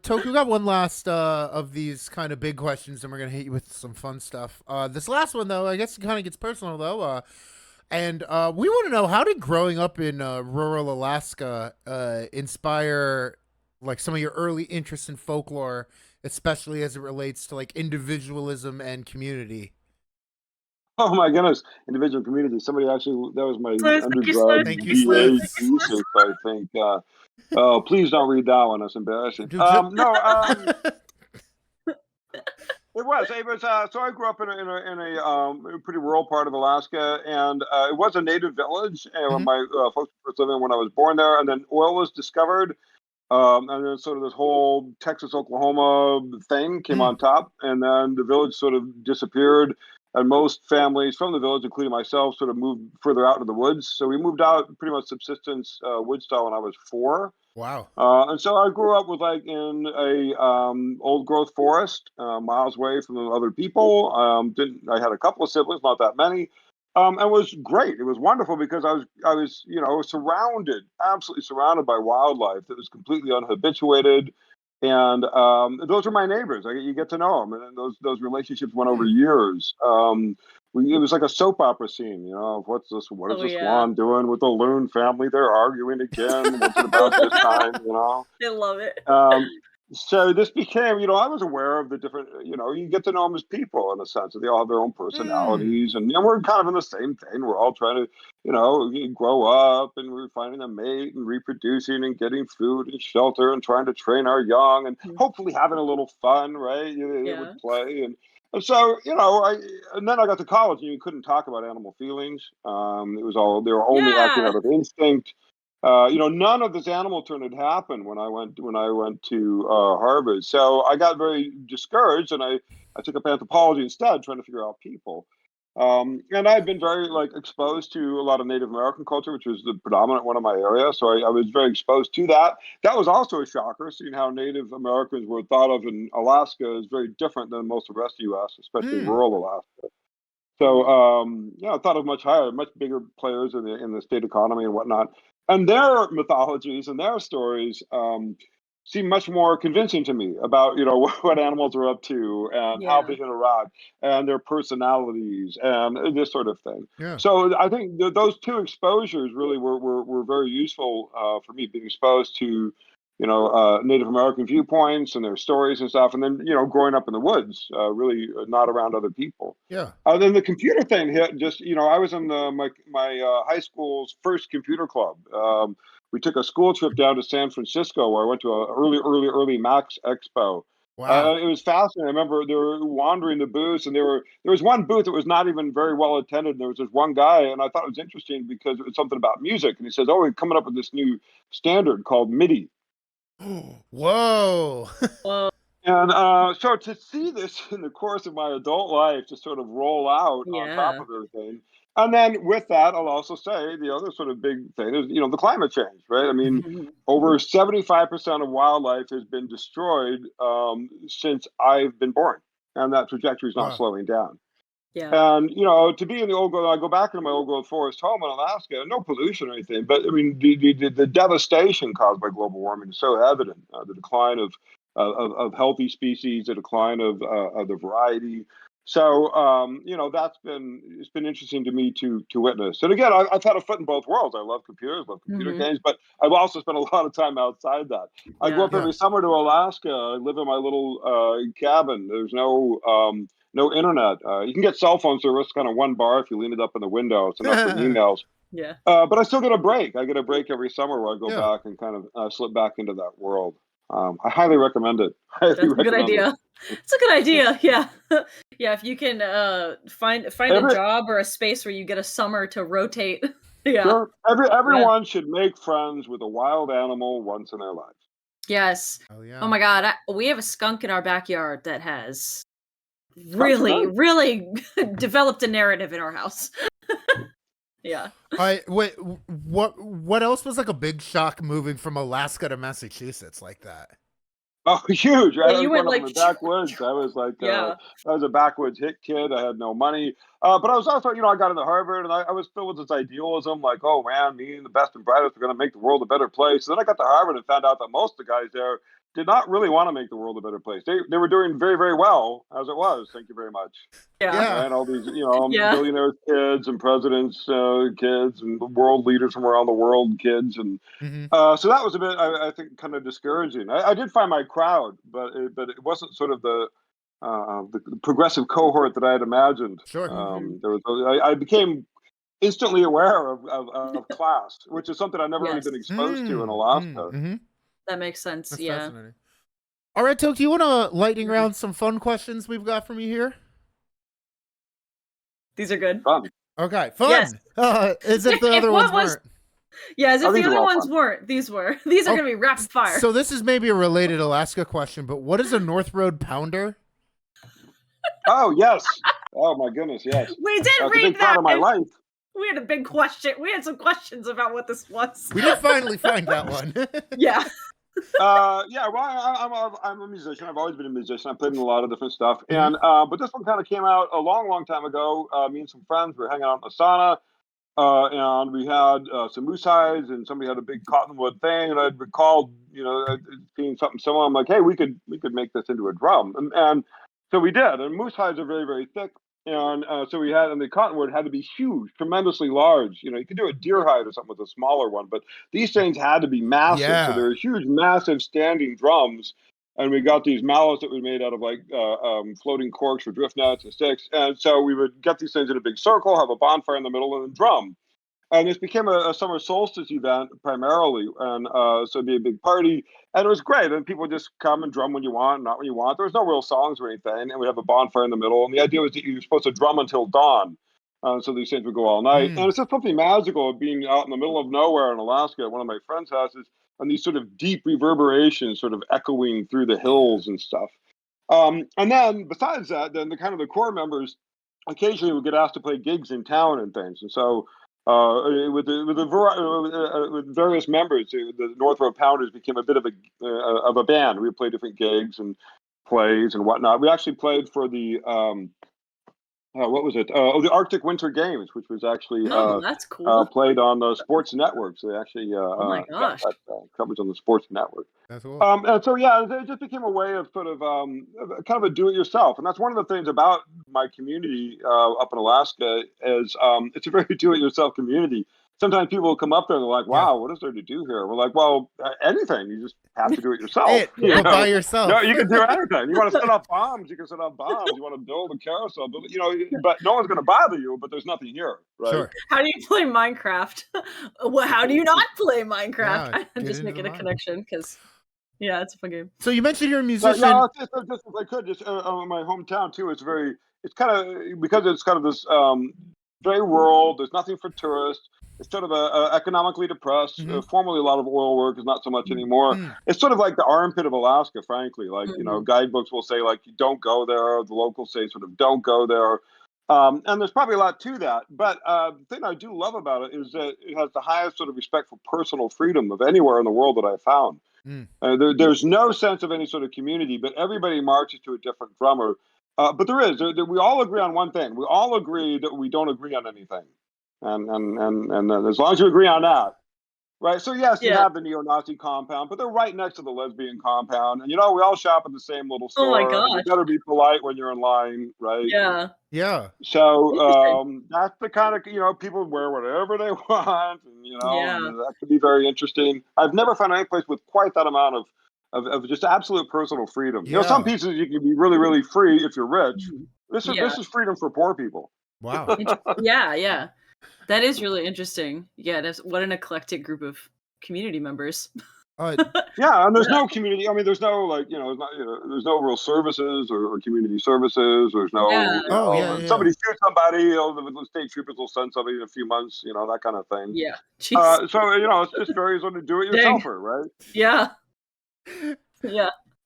A: Toku, we got one last of these kind of big questions, and we're gonna hit you with some fun stuff. This last one, though, I guess it kind of gets personal, though. And we want to know, how did growing up in rural Alaska inspire like some of your early interests in folklore, especially as it relates to like individualism and community?
C: Oh my goodness, individual community. Somebody actually, that was my
B: Sluice, thank you,
C: undergrad
B: Sluice.
A: Thank you,
C: BA
A: Sleuths.
C: thesis, I think. Oh, please don't read that one. That's embarrassing.
A: Dude, ju-
C: No, it was. It was. So I grew up in a pretty rural part of Alaska, and it was a native village. And when
A: Mhm.
C: my folks were living when I was born there, and then oil was discovered, and then sort of this whole Texas Oklahoma thing came
A: Mm.
C: on top, and then the village sort of disappeared. And most families from the village, including myself, sort of moved further out into the woods. So we moved out pretty much subsistence wood style when I was 4.
A: Wow.
C: And so I grew up with like in a old growth forest, miles away from the other people. Didn't I had a couple of siblings, not that many, and it was great. It was wonderful because I was surrounded, absolutely surrounded by wildlife that was completely unhabituated, and those are my neighbors. You get to know them, and then those relationships went over
A: Hmm.
C: years. It was like a soap opera scene, of what is
B: Oh
C: this
B: yeah.
C: Swan doing with the Loon family? They're arguing again. What's it about this time?
B: I love it.
C: Um, so this became, I was aware of the different, you get to know them as people in a sense, that they all have their own
A: Mm.
C: personalities, and we're kind of in the same thing. We're all trying to, grow up, and we're finding a mate and reproducing and getting food and shelter and trying to train our young and
B: Mhm.
C: hopefully having a little fun, right? They
B: Yeah.
C: would play and so, and then I got to college and you couldn't talk about animal feelings. It was all, they were only acting
B: Yeah.
C: out of instinct. None of this animal turn had happened when I went to Harvard. So I got very discouraged, and I took up anthropology instead, trying to figure out people. And I'd been very like exposed to a lot of Native American culture, which was the predominant one in my area. So I was very exposed to that. That was also a shocker, seeing how Native Americans were thought of in Alaska is very different than most of the rest of the U.S., especially
A: Mm.
C: rural Alaska. So,
B: Mhm.
C: I thought of much higher, much bigger players in the state economy and whatnot, and their mythologies and their stories seem much more convincing to me about what animals are up to and how they
B: Yeah.
C: interact and their personalities and this sort of thing.
A: Yeah.
C: So I think those two exposures really were very useful for me, being exposed to Native American viewpoints and their stories and stuff, and then growing up in the woods, really not around other people.
A: Yeah.
C: Then the computer thing hit. Just I was in my high school's first computer club. We took a school trip down to San Francisco, where I went to a early Max Expo.
A: Wow.
C: It was fascinating. I remember they were wandering the booths, and there was one booth that was not even very well attended. And there was this one guy, and I thought it was interesting because it was something about music. And he says, "Oh, we're coming up with this new standard called MIDI."
A: Whoa.
B: Well,
C: And so to see this in the course of my adult life just sort of roll out on top
B: yeah.
C: of everything. And then with that, I'll also say the other sort of big thing is, the climate change, right? I mean,
B: Mhm.
C: over 75% of wildlife has been destroyed since I've been born. And that trajectory is not
A: Wow.
C: slowing down.
B: Yeah.
C: And to be in the old growth, I go back into my old growth forest home in Alaska. No pollution or anything, but I mean the devastation caused by global warming is so evident. The decline of healthy species, the decline of the variety. So it's been interesting to me to witness. And again, I've had a foot in both worlds. I love computers, love computer
B: Mhm.
C: games, but I've also spent a lot of time outside that. I go
B: Yeah.
C: up
A: Yeah.
C: every summer to Alaska. I live in my little cabin. There's no internet. You can get cell phone service, kind of one bar if you lean it up in the window. It's enough for emails.
B: Yeah.
C: But I still get a break. I get a break every summer where I go
A: Yeah.
C: back and kind of slip back into that world. I highly recommend it. Highly
B: That's a good
C: recommend it.
B: idea. It's a good idea. Yeah. Yeah, if you can find a
C: Every
B: job or a space where you get a summer to rotate. Yeah.
C: sure,
B: Yeah.
C: everyone should make friends with a wild animal once in their lives.
B: Yes.
A: Oh
B: Oh
A: yeah.
B: my god, we have a skunk in our backyard that has
C: Skunks are
B: really,
C: great.
B: really developed a narrative in our house. Yeah.
A: I wait. What else was like a big shock moving from Alaska to Massachusetts like that?
C: Oh, huge, right?
B: Well,
C: I
B: you
C: was
B: went
C: growing up in
B: like
C: the backwoods. I was like,
B: yeah.
C: I was a backwoods hit kid. I had no money. But I was also, I got into Harvard and I was filled with this idealism, like, oh man, me and the best and brightest are going to make the world a better place. And then I got to Harvard and found out that most of the guys there did not really want to make the world a better place. They were doing very, very well as it was. Thank you very much.
B: Yeah.
A: Yeah.
C: Right? All these,
B: Yeah.
C: billionaires' kids and presidents' kids and world leaders from around the world kids. And
A: Hmm.
C: so that was a bit, I think, kind of discouraging. I did find my crowd, but it wasn't sort of the the progressive cohort that I had imagined.
A: Sure.
C: I became instantly aware of class, which is something I've never really been
B: Yes.
C: exposed to in Alaska.
B: That makes sense.
A: That's
B: Yeah.
A: fascinating. All right, Tok, do you want to lightning round some fun questions we've got from you here?
B: These are good.
C: Fun.
A: Okay, fun.
B: Yes.
A: As if the other ones weren't.
B: Yeah, as if the
C: these are
B: other
C: all
B: ones
C: fun.
B: weren't. These were. These are going to be rapid fire.
A: So this is maybe a related Alaska question, but what is a North Road pounder?
C: Oh yes. Oh my goodness, yes.
B: We did
C: It's a
B: read
C: big part
B: that.
C: of my life.
B: We had a big question. We had some questions about what this was.
A: We did finally find that one.
B: Yeah.
C: Yeah, well, I'm a musician. I've always been a musician. I played in a lot of different stuff, and but this one kind of came out a long time ago. Me and some friends were hanging out in the sauna, and we had some moose hides, and somebody had a big cottonwood thing, and I recalled, seeing something similar. I'm like, hey, we could make this into a drum, and so we did. And moose hides are very, very thick, and so we had, and the cottonwood had to be huge, tremendously large. You could do a deer hide or something with a smaller one, but these things had to be massive.
A: Yeah.
C: So they were huge, massive standing drums. And we got these mallets that we made out of floating corks or drift nets and sticks. And so we would get these things in a big circle, have a bonfire in the middle, and then drum. And this became a summer solstice event primarily. And so it'd be a big party. And it was great. And people would just come and drum when you want, not when you want. There was no real songs or anything. And we'd have a bonfire in the middle. And the idea was that you were supposed to drum until dawn. So these things would go all night. And it's just something magical of being out in the middle of nowhere in Alaska at one of my friends' houses, and these sort of deep reverberations sort of echoing through the hills and stuff. And then besides that, then the core members occasionally would get asked to play gigs in town and things. And so with various members, the North Road Pounders became a bit of a band. We would play different gigs and plays and whatnot. We actually played for the what was it? The Arctic Winter Games, which was actually
B: that's cool.
C: played on the sports networks. They actually
B: oh my gosh,
C: got coverage on the sports network.
A: That's cool.
C: And so yeah, it just became a way of sort of kind of a do-it-yourself, and that's one of the things about my community up in Alaska is it's a very do-it-yourself community. Sometimes people will come up there and they're like, "Wow, what is there to do here?" We're like, "Well, anything. You just have to do it yourself.
A: By yourself.
C: No, you can do anything. You want to set up bombs, you can set up bombs. You want to build a carousel, but no one's going to bother you. But there's nothing here, right?"
A: Sure.
B: How do you play Minecraft? Well, how do you not play Minecraft?
A: Yeah,
B: I'm just making a connection because, yeah, it's a fun game.
A: So you mentioned you're a musician.
C: Just if I could, just my hometown too. It's kind of because it's kind of this very rural. There's nothing for tourists. It's sort of economically depressed. Formerly, a lot of oil work is not so much anymore. It's sort of like the armpit of Alaska, frankly. Like guidebooks will say like, don't go there. The locals say sort of don't go there. And there's probably a lot to that. But the thing I do love about it is that it has the highest sort of respect for personal freedom of anywhere in the world that I've found. There's no sense of any sort of community, but everybody marches to a different drummer. But we all agree on one thing. We all agree that we don't agree on anything. And as long as you agree on that, right? So yes, you have the neo-Nazi compound, but they're right next to the lesbian compound, and we all shop at the same little store.
B: Oh my gosh.
C: You better be polite when you're in line, right?
B: Yeah.
C: So that's the kind of people wear whatever they want, and that could be very interesting. I've never found any place with quite that amount of just absolute personal freedom. Some pieces you can be really, really free if you're rich. This is freedom for poor people.
A: Wow.
B: Yeah. That is really interesting. Yeah, what an eclectic group of community members.
C: Yeah, and there's no community. I mean, there's no there's no real services or community services. There's no. Somebody shoots somebody. The state troopers will send somebody in a few months. That kind of thing.
B: Yeah.
C: So it's just very sort of do-it-yourselfer, right?
B: Yeah.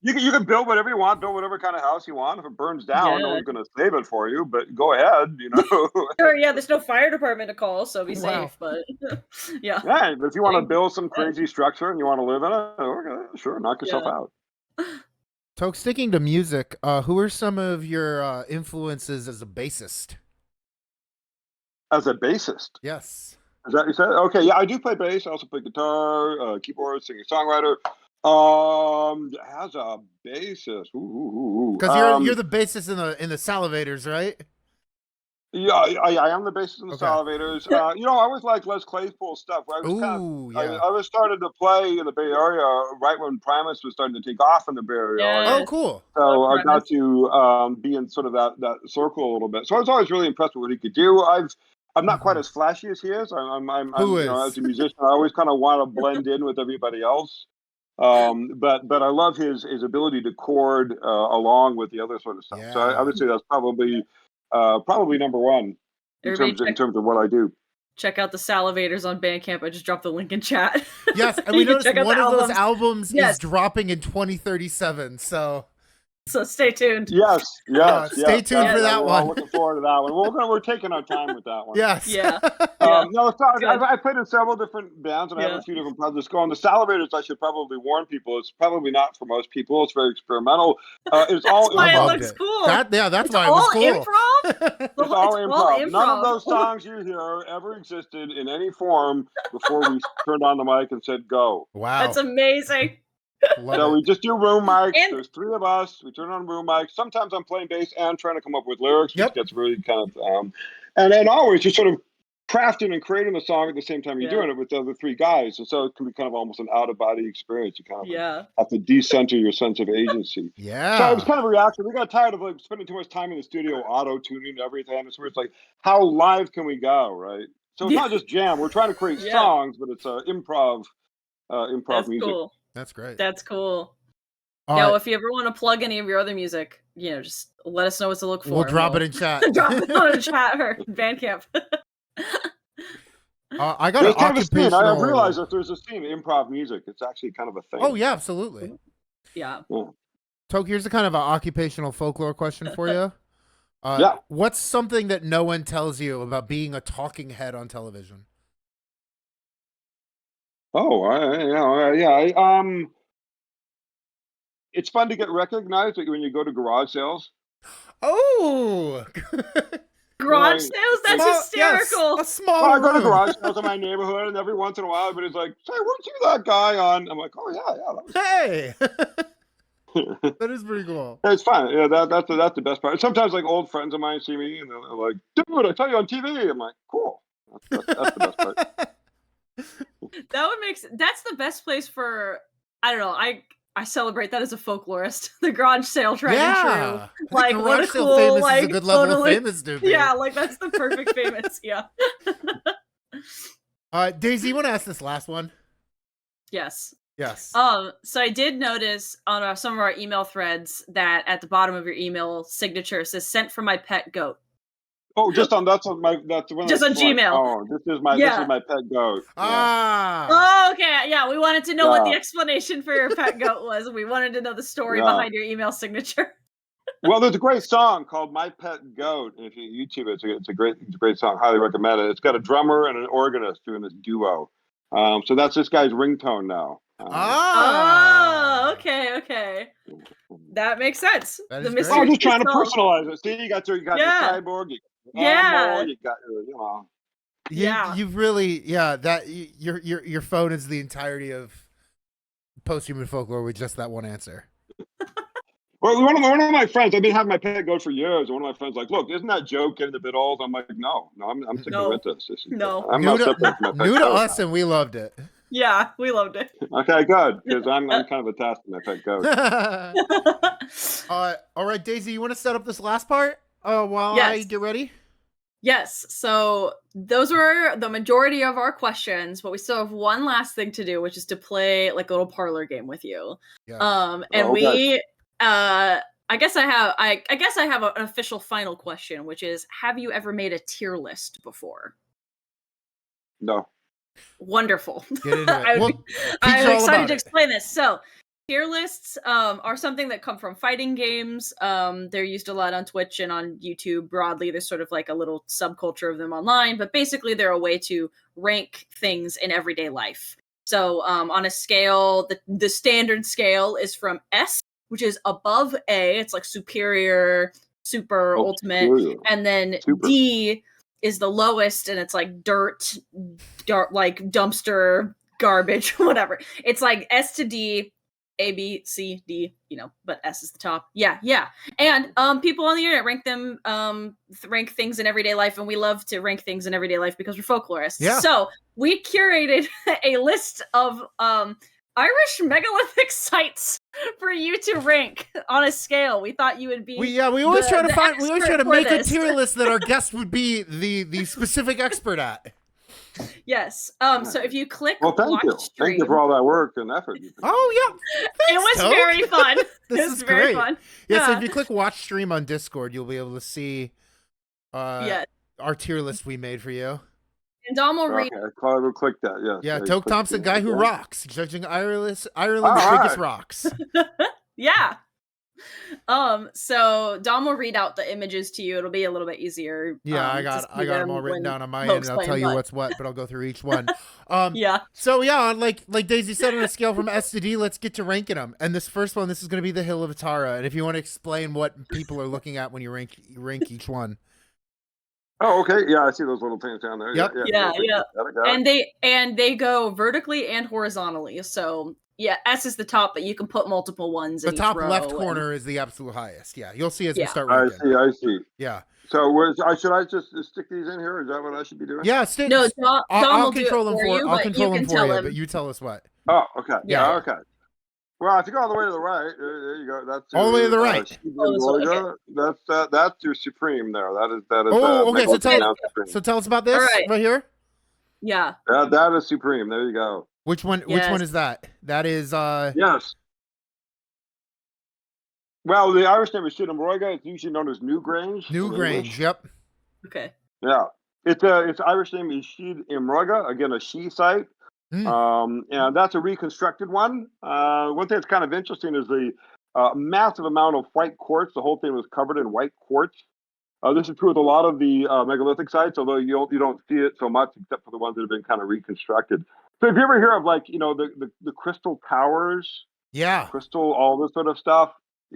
C: You can build whatever you want, build whatever kind of house you want. If it burns down, no one's going to save it for you, but go ahead,
B: Sure, yeah, there's no fire department to call, so be safe, but yeah.
C: Yeah, but if you want to build some crazy structure and you want to live in it, okay, sure, knock yourself out.
A: Tok, sticking to music, who are some of your influences as a bassist?
C: As a bassist?
A: Yes.
C: Is that what you said? Okay, yeah, I do play bass. I also play guitar, keyboard, singer-songwriter. As a bassist,
A: because you're the bassist in the Salivators, right?
C: Yeah, I am the bassist in the
A: Okay.
C: Salivators. You know, I always like Les Claypool stuff.
A: Ooh, yeah.
C: I was started to play in the Bay Area right when Primus was starting to take off in the Bay Area,
A: Oh,
B: Yes.
A: cool.
C: so I got
B: Primus.
C: to be in sort of that circle a little bit. So I was always really impressed with what he could do. I'm not quite
A: Mhm.
C: as flashy as he is.
A: Who
C: You know, as
A: is?
C: a musician, I always kind of want to blend in with everybody else. But I love his ability to chord along with the other sort of stuff. So I
A: Yeah.
C: would say that's probably number one
B: Everybody
C: in terms of what I do.
B: check out the Salivators on Bandcamp. I just dropped the link in chat.
A: Yes, and we
B: You can
A: noticed
B: check out
A: one
B: the
A: of those
B: albums.
A: albums is
B: Yes.
A: dropping in 2037. So
B: So stay tuned.
C: Yes, yes,
A: stay
C: yes.
A: tuned for that
C: We're all
A: one.
C: looking forward to that one. We're taking our time with that one.
A: Yes.
B: Yeah. Yeah.
C: No, it's not,
B: Good.
C: I played in several different bands, and I have
B: Yeah.
C: a few different projects going. The Salivators, I should probably warn people, it's probably not for most people. It's very experimental. It's all
B: That's why it
A: I loved
C: improv.
B: looks
A: it.
B: cool.
A: That's
B: It's
A: why it was
B: all
A: cool.
B: improv?
C: It's all
B: It's all
C: improv. None of
B: improv.
C: those songs you hear ever existed in any form before we turned on the mic and said go.
A: Wow.
B: That's amazing.
A: Love
C: So
A: it.
C: we just do room mics.
B: And
C: There's three of us. We turn on room mics. Sometimes I'm playing bass and trying to come up with lyrics, which
A: Yep.
C: gets really kind of, and then always just sort of crafting and creating the song at the same time you're
B: Yeah.
C: doing it with the other three guys. And so it can be kind of almost an out of body experience. You kind of
B: yeah.
C: have to decenter your sense of agency. So it was
A: Yeah.
C: kind of a reaction. We got tired of like spending too much time in the studio auto tuning everything. So it's like, how live can we go, right? So it's not just jam. We're trying to create
B: Yeah.
C: songs, but it's improv
B: That's
C: music.
B: cool.
A: That's great.
B: That's cool.
A: All
B: Yo,
A: right,
B: if you ever want to plug any of your other music, you know, just let us know what to look for.
A: we'll
B: and
A: drop it in chat.
B: drop it on the chat or Bandcamp.
A: I got
C: There's
A: an
C: kind of a scene.
A: occupational.
C: I've realized that there's a scene in improv music. It's actually kind of a thing.
A: Oh yeah, absolutely.
B: Yeah.
A: Tok, here's a kind of an occupational folklore question for you.
C: Yeah.
A: What's something that no one tells you about being a talking head on television?
C: Oh, yeah. It's fun to get recognized when you go to garage sales.
A: Oh,
B: Garage
C: Right.
B: sales? That's
A: Small-
B: hysterical.
A: Yes, a small
C: Well, I go to
A: room.
C: garage sales in my neighborhood, and every once in a while, everybody's like, "Say, weren't you that guy on?" I'm like, "Oh yeah,
A: Hey,
C: that was."
A: that is pretty cool.
C: It's fun. Yeah, that's the best part. Sometimes like old friends of mine see me, and they're like, "Dude, I saw you on TV." I'm like, "Cool." That's the best part.
B: That's the best place for, I don't know, I celebrate that as a folklorist. The garage sale tried and true.
A: Yeah, I
B: Like,
A: think
B: what a
A: garage sale
B: cool,
A: famous
B: like,
A: is a good level
B: totally-
A: of famous, dude.
B: Yeah, like that's the perfect famous. Yeah.
A: Daisy, you want to ask this last one?
B: Yes.
A: Yes.
B: So I did notice on some of our email threads that at the bottom of your email signature says "sent from my pet goat."
C: Oh, that's the one.
B: Just
C: that's
B: on
C: like,
B: Gmail.
C: oh, this is my pet goat. Yeah.
A: Ah.
B: Oh, okay. Yeah, we wanted to know what the
C: Yeah.
B: explanation for your pet goat was. We wanted to know the story
C: Yeah.
B: behind your email signature.
C: Well, there's a great song called "My Pet Goat." If you YouTube it, it's a great song. Highly recommend it. It's got a drummer and an organist doing this duo. So that's this guy's ringtone now.
B: Oh, okay. That makes sense.
A: That
B: The
A: is
B: mystery.
A: great.
C: I'm just trying to
B: song.
C: personalize it. See, you got your
B: Yeah.
C: cyborg, you got your
B: Yeah.
C: animal, you got your,
B: Yeah.
A: You've really, that your phone is the entirety of Posthuman folklore with just that one answer.
C: Well, one of my friends, I've been having my pet goat for years. And one of my friends like, "Look, isn't that joke getting a bit old?" I'm like, "No, I'm sticking
B: No.
C: with this.
B: No.
C: I'm not separating my pet
A: New to
C: goat
A: us, and we loved it.
B: Yeah, we loved it.
C: Okay, good, because I'm kind of attached to my pet goat.
A: All right, Daisy, you want to set up this last part while I
B: Yes.
A: get ready?
B: Yes. So those were the majority of our questions, but we still have one last thing to do, which is to play like a little parlor game with you.
A: Yes.
B: And
C: Okay.
B: we I guess I have an official final question, which is, have you ever made a tier list before?
C: No.
B: Wonderful.
A: Get into it. Well, teach
B: I'm
A: all
B: excited
A: about
B: to
A: it.
B: explain this. So, tier lists are something that come from fighting games. They're used a lot on Twitch and on YouTube broadly. There's sort of like a little subculture of them online, but basically they're a way to rank things in everyday life. So, on a scale, the standard scale is from S, which is above A. It's like superior, super, ultimate,
C: Superior.
B: and then
C: Super.
B: D is the lowest, and it's like dirt, like dumpster, garbage, whatever. It's like S to D. A, B, C, D, but S is the top. Yeah. And people on the internet rank things in everyday life, and we love to rank things in everyday life because we're folklorists.
A: Yeah.
B: So we curated a list of Irish megalithic sites for you to rank on a scale. We thought you would be.
A: We always try to make a tier list that our guest would be the specific expert at.
B: Yes. So if you click
C: Well, thank you.
B: stream,
C: Thank you for all that work and effort.
A: Oh yeah, thanks,
B: it was
A: Tok.
B: very fun.
A: This is very
B: great.
A: Fun. Yeah. So if you click watch stream on Discord, you'll be able to see our tier list we made for you.
B: And Dom will read.
C: Okay, I will click that. Yes.
A: Yeah, Tok Thompson, guy who rocks, judging Ireland's biggest rocks.
B: Yeah. So Dom will read out the images to you. It'll be a little bit easier.
A: Yeah, I got them all written down on my end, and I'll tell you what's what, but I'll go through each one.
B: Yeah.
A: So yeah, like Daisy said, on a scale from S to D, let's get to ranking them. And this first one, this is going to be the Hill of Tara. And if you want to explain what people are looking at when you rank each one.
C: Oh, okay. Yeah, I see those little things down there.
A: Yep.
B: Yeah. And they go vertically and horizontally. So yeah, S is the top, but you can put multiple ones.
A: The
B: in
A: top
B: each row
A: left corner is the absolute highest. Yeah, you'll see as we start ranking.
C: I see.
A: Yeah.
C: So should I just stick these in here? Is that what I should be doing?
A: Yeah,
B: No, Dom
A: I'll
B: will
A: control them for you. I'll control them for you,
B: him.
A: but you tell us what.
C: Oh, okay.
A: Yeah.
C: Okay. Well, if you go all the way to the right, there you go. That's
A: all the way to the right.
C: That's your supreme there. That is.
A: Oh, okay. So tell us about this right here.
B: Yeah.
C: That is supreme. There you go.
A: Which one? Yes. Which one is that? That is.
C: Yes. Well, the Irish name is Salivators. It's usually known as Newgrange.
A: Newgrange. Yep.
B: Okay.
C: Yeah. Its Irish name is Sheed Imroga. Again, a she site. And that's a reconstructed one. One thing that's kind of interesting is the massive amount of white quartz. The whole thing was covered in white quartz. This is true with a lot of the megalithic sites, although you don't see it so much except for the ones that have been kind of reconstructed. So if you ever hear of the crystal towers, crystal, all this sort of stuff,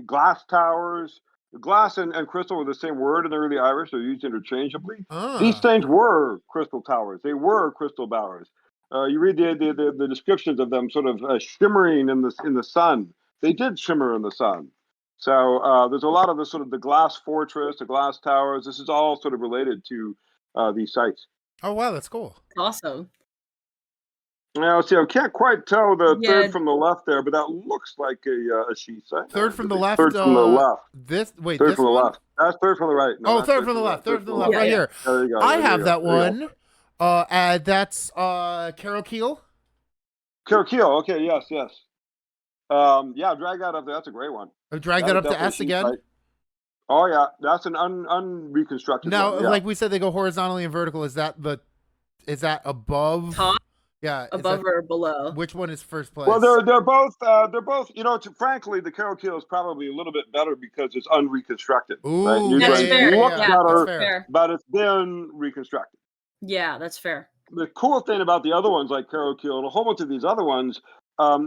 C: glass towers, glass and crystal were the same word in the early Irish. They're used interchangeably. These things were crystal towers. They were crystal bowers. You read the descriptions of them sort of shimmering in the sun. They did shimmer in the sun. So there's a lot of the sort of the glass fortress, the glass towers. This is all sort of related to these sites.
A: Oh wow, that's cool.
B: Awesome.
C: Now, see, I can't quite tell the third from the left there, but that looks like a she site.
A: Third from the left.
C: Third from the left.
A: Third
C: from the left. That's third from the right.
A: No, third from the left. Third from the left, right here.
C: There you go.
A: I have that one. That's Carol Keel.
C: Carol Keel. Okay. Yes. Yeah. Drag that up there. That's a great one.
A: Drag that up to S again.
C: Site. Oh yeah, that's an unreconstructed.
A: Now,
C: one. Yeah.
A: like we said, they go horizontally and vertical. Is that above?
B: Top?
A: Yeah,
B: above or below?
A: Which one is first place?
C: Well, they're both. Frankly, the Carol Keel is probably a little bit better because it's unreconstructed.
A: Ooh,
C: right?
B: That's fair.
C: Looks better,
B: fair.
C: But it's been reconstructed.
B: Yeah, that's fair.
C: The cool thing about the other ones, like Carol Keel and a whole bunch of these other ones,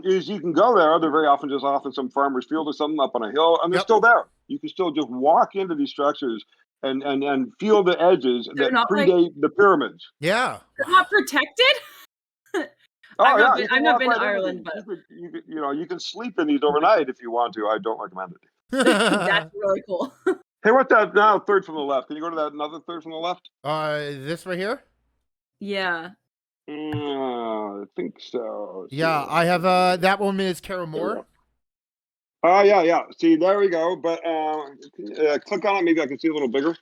C: is you can go there. They're very often just off in some farmer's field or something up on a hill, and they're still there. You can still just walk into these structures and feel the edges that predate the pyramids.
A: Yeah,
B: they're not protected. I've not been to Ireland, but
C: you can sleep in these overnight if you want to. I don't recommend it.
B: That's really cool.
C: Hey, what's that now? Third from the left. Can you go to that another third from the left?
A: This right here.
B: Yeah.
C: I think so.
A: Yeah, I have that one is Carol Moore.
C: Yeah. See, there we go. But click on it. Maybe I can see a little bigger.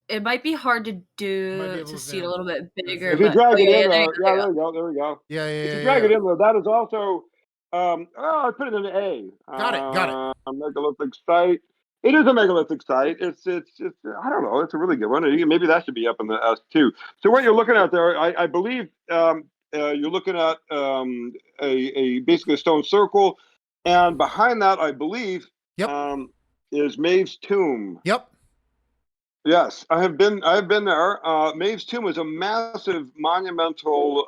B: It might be hard to do to see it a little bit bigger.
C: If you drag it in there,
A: there
C: we go.
A: Yeah.
C: If you drag it in there, that is also. I put it in A.
A: Got it.
C: A megalithic site. It is a megalithic site. It's I don't know. It's a really good one. Maybe that should be up in the S too. So what you're looking at there, I believe you're looking at a basically a stone circle, and behind that, I believe, is Maeve's tomb.
A: Yep.
C: Yes, I have been. I've been there. Maeve's Tomb is a massive, monumental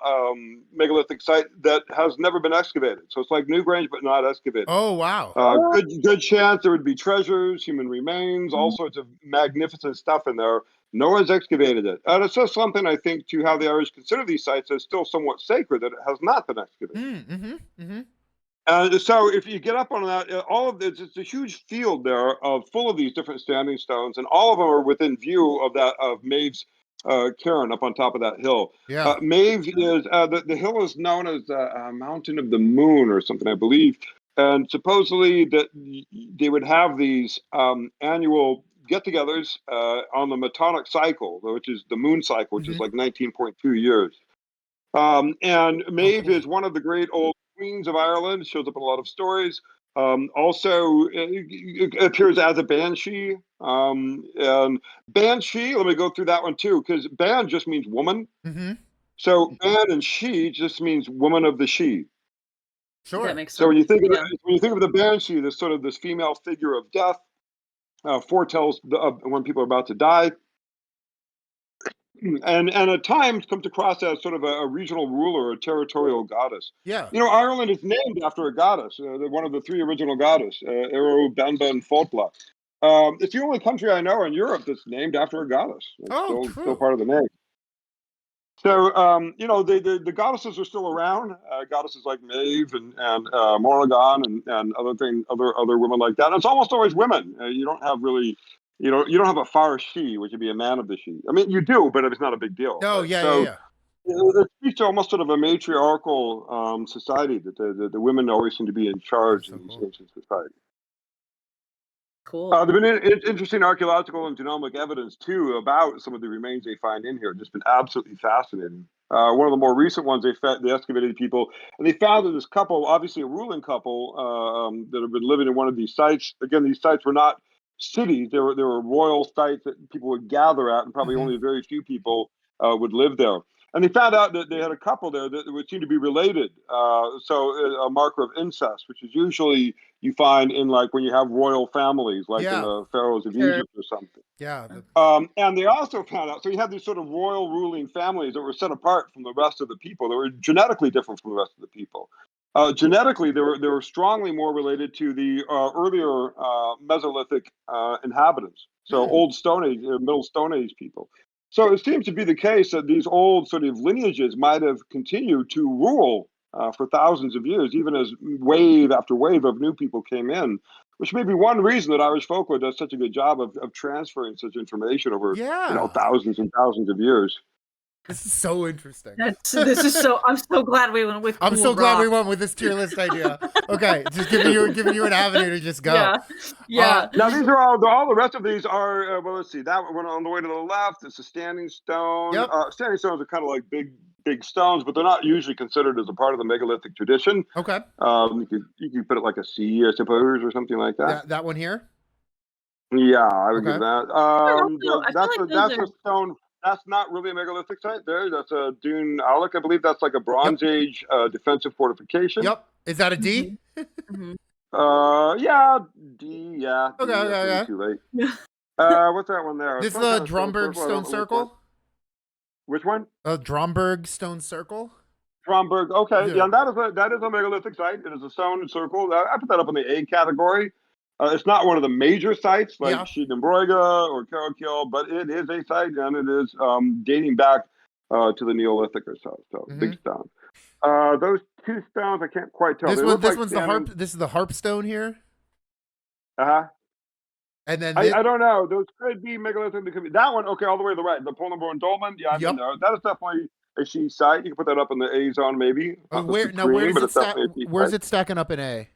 C: megalithic site that has never been excavated. So it's like Newgrange, but not excavated.
A: Oh wow.
C: Good chance there would be treasures, human remains, all sorts of magnificent stuff in there. No one's excavated it, and it says something, I think, to how the Irish consider these sites as still somewhat sacred that it has not been excavated. So if you get up on that, all of this, it's a huge field there of full of these different standing stones, and all of them are within view of Maeve's cairn up on top of that hill.
A: Yeah.
C: Maeve is the hill is known as the Mountain of the Moon or something, I believe, and supposedly that they would have these annual get-togethers on the Metonic cycle, which is the moon cycle, which is like 19.2 years. And Maeve is one of the great old queens of Ireland. Shows up in a lot of stories. Also, it appears as a banshee. And banshee, let me go through that one too, because ban just means woman. So ban and she just means woman of the she.
A: Sure.
B: That makes sense.
C: So when you think of the banshee, this sort of this female figure of death, foretells when people are about to die. And at times comes across as sort of a regional ruler, a territorial goddess.
A: Yeah.
C: You know, Ireland is named after a goddess, one of the three original goddess, Ero, Benba, and Folkla. It's the only country I know in Europe that's named after a goddess. It's still part of the name. So, you know, the goddesses are still around. Goddesses like Maeve and Morrigan and other women like that. And it's almost always women. You don't have really, you don't have a far she, which would be a man of the she. I mean, you do, but it's not a big deal.
A: Oh,
C: right?
A: yeah,
C: So
A: yeah.
C: it speaks to almost sort of a matriarchal society that the women always seem to be in charge in these ancient societies.
B: Cool.
C: There've been interesting archaeological and genomic evidence too about some of the remains they find in here. Just been absolutely fascinating. One of the more recent ones they excavated people, and they found that this couple, obviously a ruling couple, that have been living in one of these sites. Again, these sites were not cities; they were royal sites that people would gather at, and probably only very few people would live there. And they found out that they had a couple there that would seem to be related. So a marker of incest, which is usually you find in like when you have royal families, like in the pharaohs of Egypt or something.
A: Yeah.
C: And they also found out, so you had these sort of royal ruling families that were set apart from the rest of the people, that were genetically different from the rest of the people. Genetically, they were strongly more related to the earlier Mesolithic inhabitants, so old Stone Age, Middle Stone Age people. So it seems to be the case that these old sort of lineages might have continued to rule for thousands of years, even as wave after wave of new people came in, which may be one reason that Irish folklore does such a good job of transferring such information over thousands and thousands of years.
A: This is so interesting.
B: This is so. I'm so glad we went with.
A: I'm so glad we went with this tier list idea. Okay, just giving you an avenue to just go.
B: Yeah.
C: Now these are all the rest of these are. Well, let's see. That one on the way to the left. It's a standing stone.
A: Yep.
C: Standing stones are kind of like big stones, but they're not usually considered as a part of the megalithic tradition.
A: Okay.
C: You could put it like a C, I suppose, or something like that.
A: That one here.
C: Yeah, I would give that. That's a stone. That's not really a megalithic site there. That's a Dún Aulach. I believe that's like a Bronze Age defensive fortification.
A: Yep. Is that a D?
C: Yeah, D, yeah.
A: Okay.
C: Too late. What's that one there?
A: This is the Dromberg Stone Circle?
C: Which one?
A: Dromberg Stone Circle?
C: Dromberg, okay. Yeah, that is a megalithic site. It is a stone circle. I put that up in the A category. It's not one of the major sites like Sheedenbroiga or Carrowkill, but it is a site, and it is dating back to the Neolithic or so. So big stone. Those two stones, I can't quite tell.
A: This one's the harp. This is the harp stone here. And then
C: I don't know. Those could be megalithic. Could be that one. Okay, all the way to the right. The Polnaborn Dolmen. Yeah, I'm in there. That is definitely a she site. You can put that up in the A zone, maybe.
A: Where's it stacking up in A?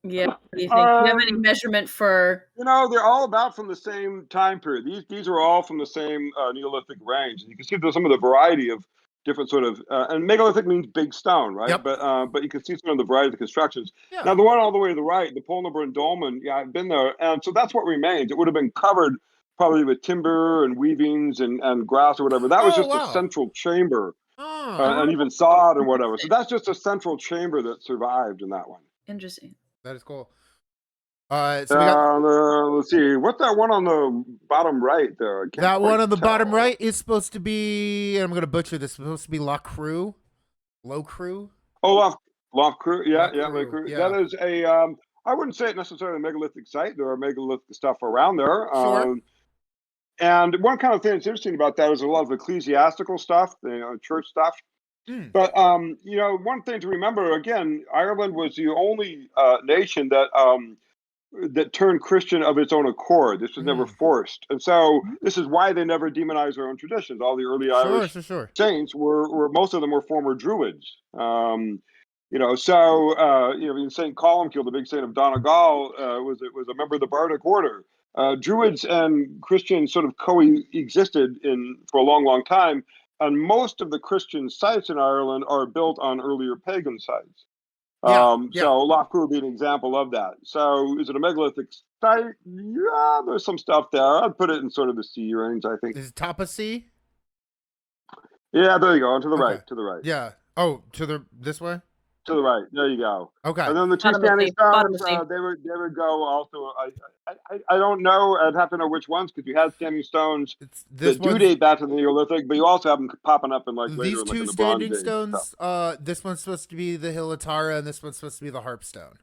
B: Yeah. What do you think? Do you have any measurement for?
C: You know, they're all about from the same time period. These are all from the same Neolithic range. And you can see there's some of the variety of different sort of and megalithic means big stone, right? But you can see some of the variety of the constructions. Now the one all the way to the right, the Polnaborn Dolmen, I've been there, and so that's what remains. It would have been covered probably with timber and weavings and grass or whatever. That was just a central chamber, and even sod and whatever. So that's just a central chamber that survived in that one.
B: Interesting.
A: That is cool. So we got
C: Let's see. What's that one on the bottom right there? I can't
A: that one
C: quite
A: on the bottom
C: tell.
A: right is supposed to be. I'm gonna butcher this. It's supposed to be La Crue, Low Crew,
C: Oh, Loft Crew.
A: La
C: Yeah, Le
A: Crue.
C: Crew. That
A: Yeah,
C: is a. I wouldn't say it necessarily a megalithic site. There are megalithic stuff around there.
A: sure.
C: And one kind of thing that's interesting about that is a lot of ecclesiastical stuff, church stuff.
A: Mm.
C: But one thing to remember again, Ireland was the only nation that turned Christian of its own accord. This was never
A: Mm.
C: forced, and so this is why they never demonized their own traditions. All the early
A: Sure,
C: Irish
A: sure, sure.
C: saints were most of them were former Druids. So Saint Columcille, the big saint of Donegal, was a member of the Bardic order. Druids and Christians sort of coexisted for a long, long time, and most of the Christian sites in Ireland are built on earlier pagan sites.
A: Yeah, yeah.
C: So Loughborough would be an example of that. So is it a megalithic site? Yeah, there's some stuff there. I'd put it in sort of the C range, I think.
A: Is it top of C?
C: Yeah, there you go. To the
A: Okay.
C: right, to the right.
A: Yeah. Oh, this way.
C: To the right. There you go.
A: Okay.
C: And then the two
B: Bottom of
C: standing
B: C, bottom
C: stones,
B: of C.
C: they would go also. I don't know. I'd have to know which ones because you had standing stones
A: This
C: that do
A: one's
C: date back to the Neolithic, but you also have them popping up in later,
A: these
C: like
A: two
C: in the Bronze
A: standing
C: Age stuff.
A: stones. This one's supposed to be the Hill of Tara, and this one's supposed to be the Harpstone.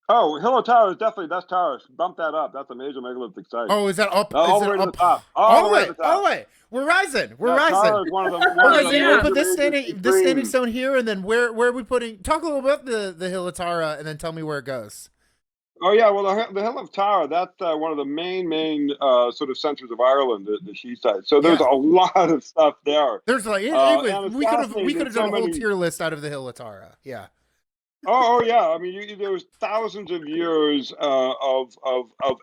C: Oh, Hill of Tara is definitely that's Tara. Bump that up. That's a major megalithic site.
A: Oh, is that up?
C: All
A: is
C: the
A: it
C: way to
A: up?
C: the top.
A: All the
C: to
A: way.
C: the top.
A: All the way. We're rising. We're
C: Tara
A: rising.
C: is one of them.
A: Okay,
B: yeah.
A: we'll put this standing stone here, and then where are we putting? Talk a little about the Hill of Tara, and then tell me where it goes.
C: Oh yeah, well the Hill of Tara, that's one of the main sort of centers of Ireland, the She site. So there's
A: Yeah.
C: a lot of stuff there.
A: There's like
C: And
A: we could have
C: so
A: done a whole
C: many-
A: tier list out of the Hill of Tara. Yeah.
C: Oh yeah, I mean there's thousands of years of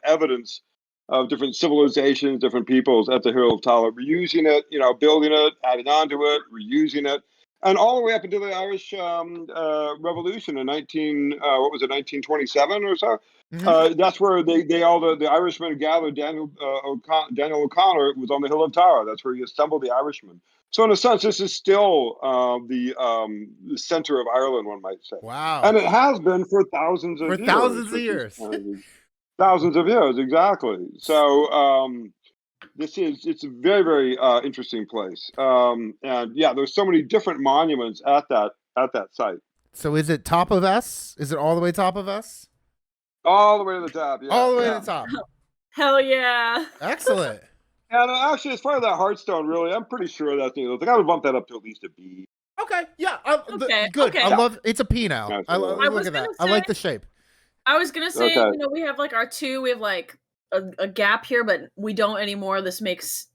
C: evidence of different civilizations, different peoples at the Hill of Tara, reusing it, building it, adding on to it, reusing it, and all the way up until the Irish Revolution in 1927 or so.
A: Mhm.
C: That's where the Irishmen gathered. Daniel O'Connor was on the Hill of Tara. That's where he assembled the Irishmen. So in a sense, this is still the center of Ireland, one might say.
A: Wow.
C: And it has been for thousands of years.
A: Thousands of years.
C: Thousands of years, exactly. So it's a very, very interesting place. And yeah, there's so many different monuments at that site.
A: So is it top of S? Is it all the way top of S?
C: All the way to the top. Yeah,
A: All the way
C: yeah.
A: to the top.
B: Hell yeah.
A: Excellent.
C: And actually, as far as that Hearthstone, really, I'm pretty sure that's I would bump that up to at least a B.
A: Okay. Yeah.
B: Okay,
A: Good.
B: okay.
A: I love it's a P now.
C: Yeah,
A: Look
B: was
A: at that.
B: gonna
A: I like
B: say-
A: the shape.
B: I was gonna say,
C: Okay.
B: we have like our two, we have like a gap here, but we don't anymore. This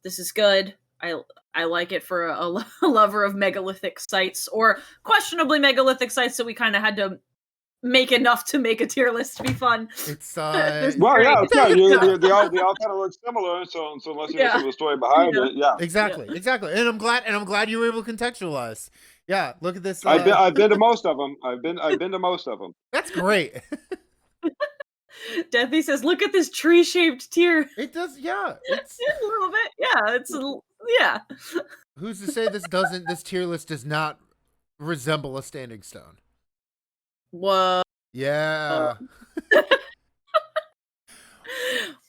B: is good. I like it for a lover of megalithic sites or questionably megalithic sites, so we kind of had to make enough to make a tier list to be fun.
A: It's
C: Well, yeah, it's right. They all kind of look similar. So unless you know some of the story behind
B: Yeah.
C: it, yeah.
A: exactly. And I'm glad you were able to contextualize. Yeah, look at this.
C: I've been to most of them. I've been to most of them.
A: That's great.
B: Deathy says, "Look at this tree-shaped tier."
A: It does. Yeah. It's
B: A little bit, yeah. Yeah.
A: who's to say this tier list does not resemble a standing stone?
B: Whoa.
A: Yeah.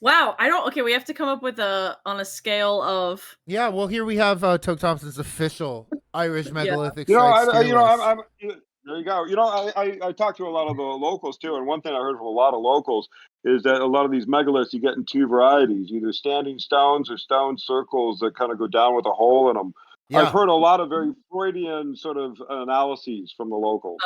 B: Wow. Okay, we have to come up with on a scale of.
A: Yeah, well, here we have Tok Thompson's official Irish megalithic
C: You know,
A: sites tier list.
C: I'm there you go. I talked to a lot of the locals too, and one thing I heard from a lot of locals is that a lot of these megaliths you get in two varieties, either standing stones or stone circles that kind of go down with a hole in them.
A: Yeah.
C: I've heard a lot of very Freudian sort of analyses from the locals.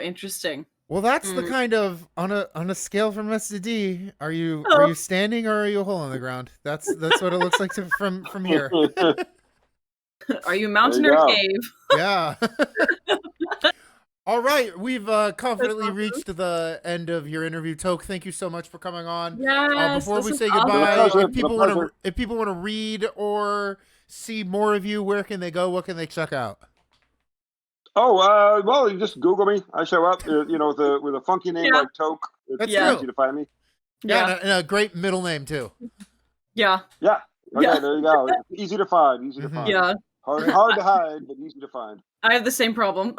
B: Interesting.
A: Well, that's the kind of on a scale from S to D. Are you standing or are you a hole in the ground? That's what it looks like from here.
B: Are you mountain
C: There you
B: or
C: go.
B: cave?
A: Yeah. All right, we've confidently reached the end of your interview, Tok. Thank you so much for coming on.
B: Yes.
A: Before we
B: this
A: say
B: is
A: goodbye,
B: awesome.
A: if people want to read or see more of you, where can they go? What can they check out?
C: Oh, well, you just Google me. I show up, with a funky name
B: Yeah.
C: like Tok. It's
A: That's
C: easy
A: true.
C: to find me.
B: Yeah.
A: And a great middle name too.
B: Yeah.
C: Yeah. Okay,
B: Yeah.
C: there you go. It's easy to find. Easy to
A: Mhm.
C: find.
B: Yeah.
C: Hard to hide, but easy to find.
B: I have the same problem.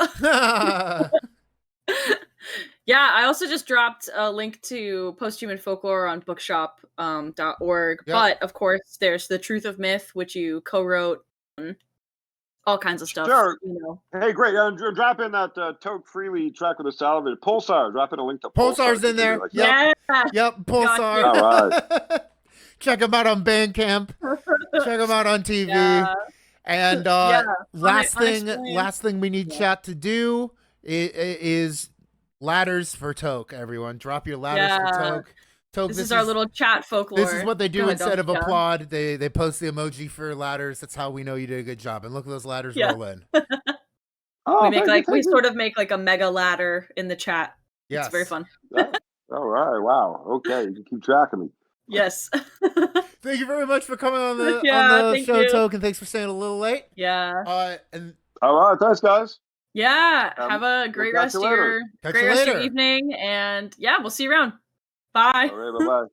B: Yeah, I also just dropped a link to Posthuman Folklore on bookshop.org.
A: Yep.
B: But of course, there's The Truth of Myth, which you co-wrote, all kinds of stuff.
C: Sure.
B: You know.
C: Hey, great. Drop in that Tok Freely track with the Salivator. Pulsar. Drop in a link to
A: Pulsar's
C: Pulsar.
A: in there.
C: Like
A: Yep.
B: Yeah.
A: Yep. Pulsar.
C: All right.
A: Check them out on Bandcamp. Check them out on TV.
B: Yeah.
A: And
B: Yeah,
A: last
B: unexplained.
A: thing we need chat to do is ladders for Tok. Everyone, drop your ladders for Tok. Tok,
B: This is our little chat folklore.
A: This is what they do
B: Go ahead,
A: instead of
B: Dom.
A: applaud. They post the emoji for ladders. That's how we know you did a good job. And look at those ladders
B: Yeah.
A: roll in.
C: Oh,
B: we sort of make like a mega ladder in the chat.
A: Yes.
B: It's very fun.
C: Yeah. All right. Wow. Okay. You can keep track of me.
B: Yes.
A: Thank you very much for coming on the
B: thank
A: show,
B: you.
A: Tok, and thanks for staying a little late.
B: Yeah.
A: And
C: All right. Thanks, guys.
B: Yeah. Have a great
C: catch
B: rest
C: you
B: of
C: later.
B: your evening. And yeah, we'll see you around. Bye.
C: All right. Bye-bye.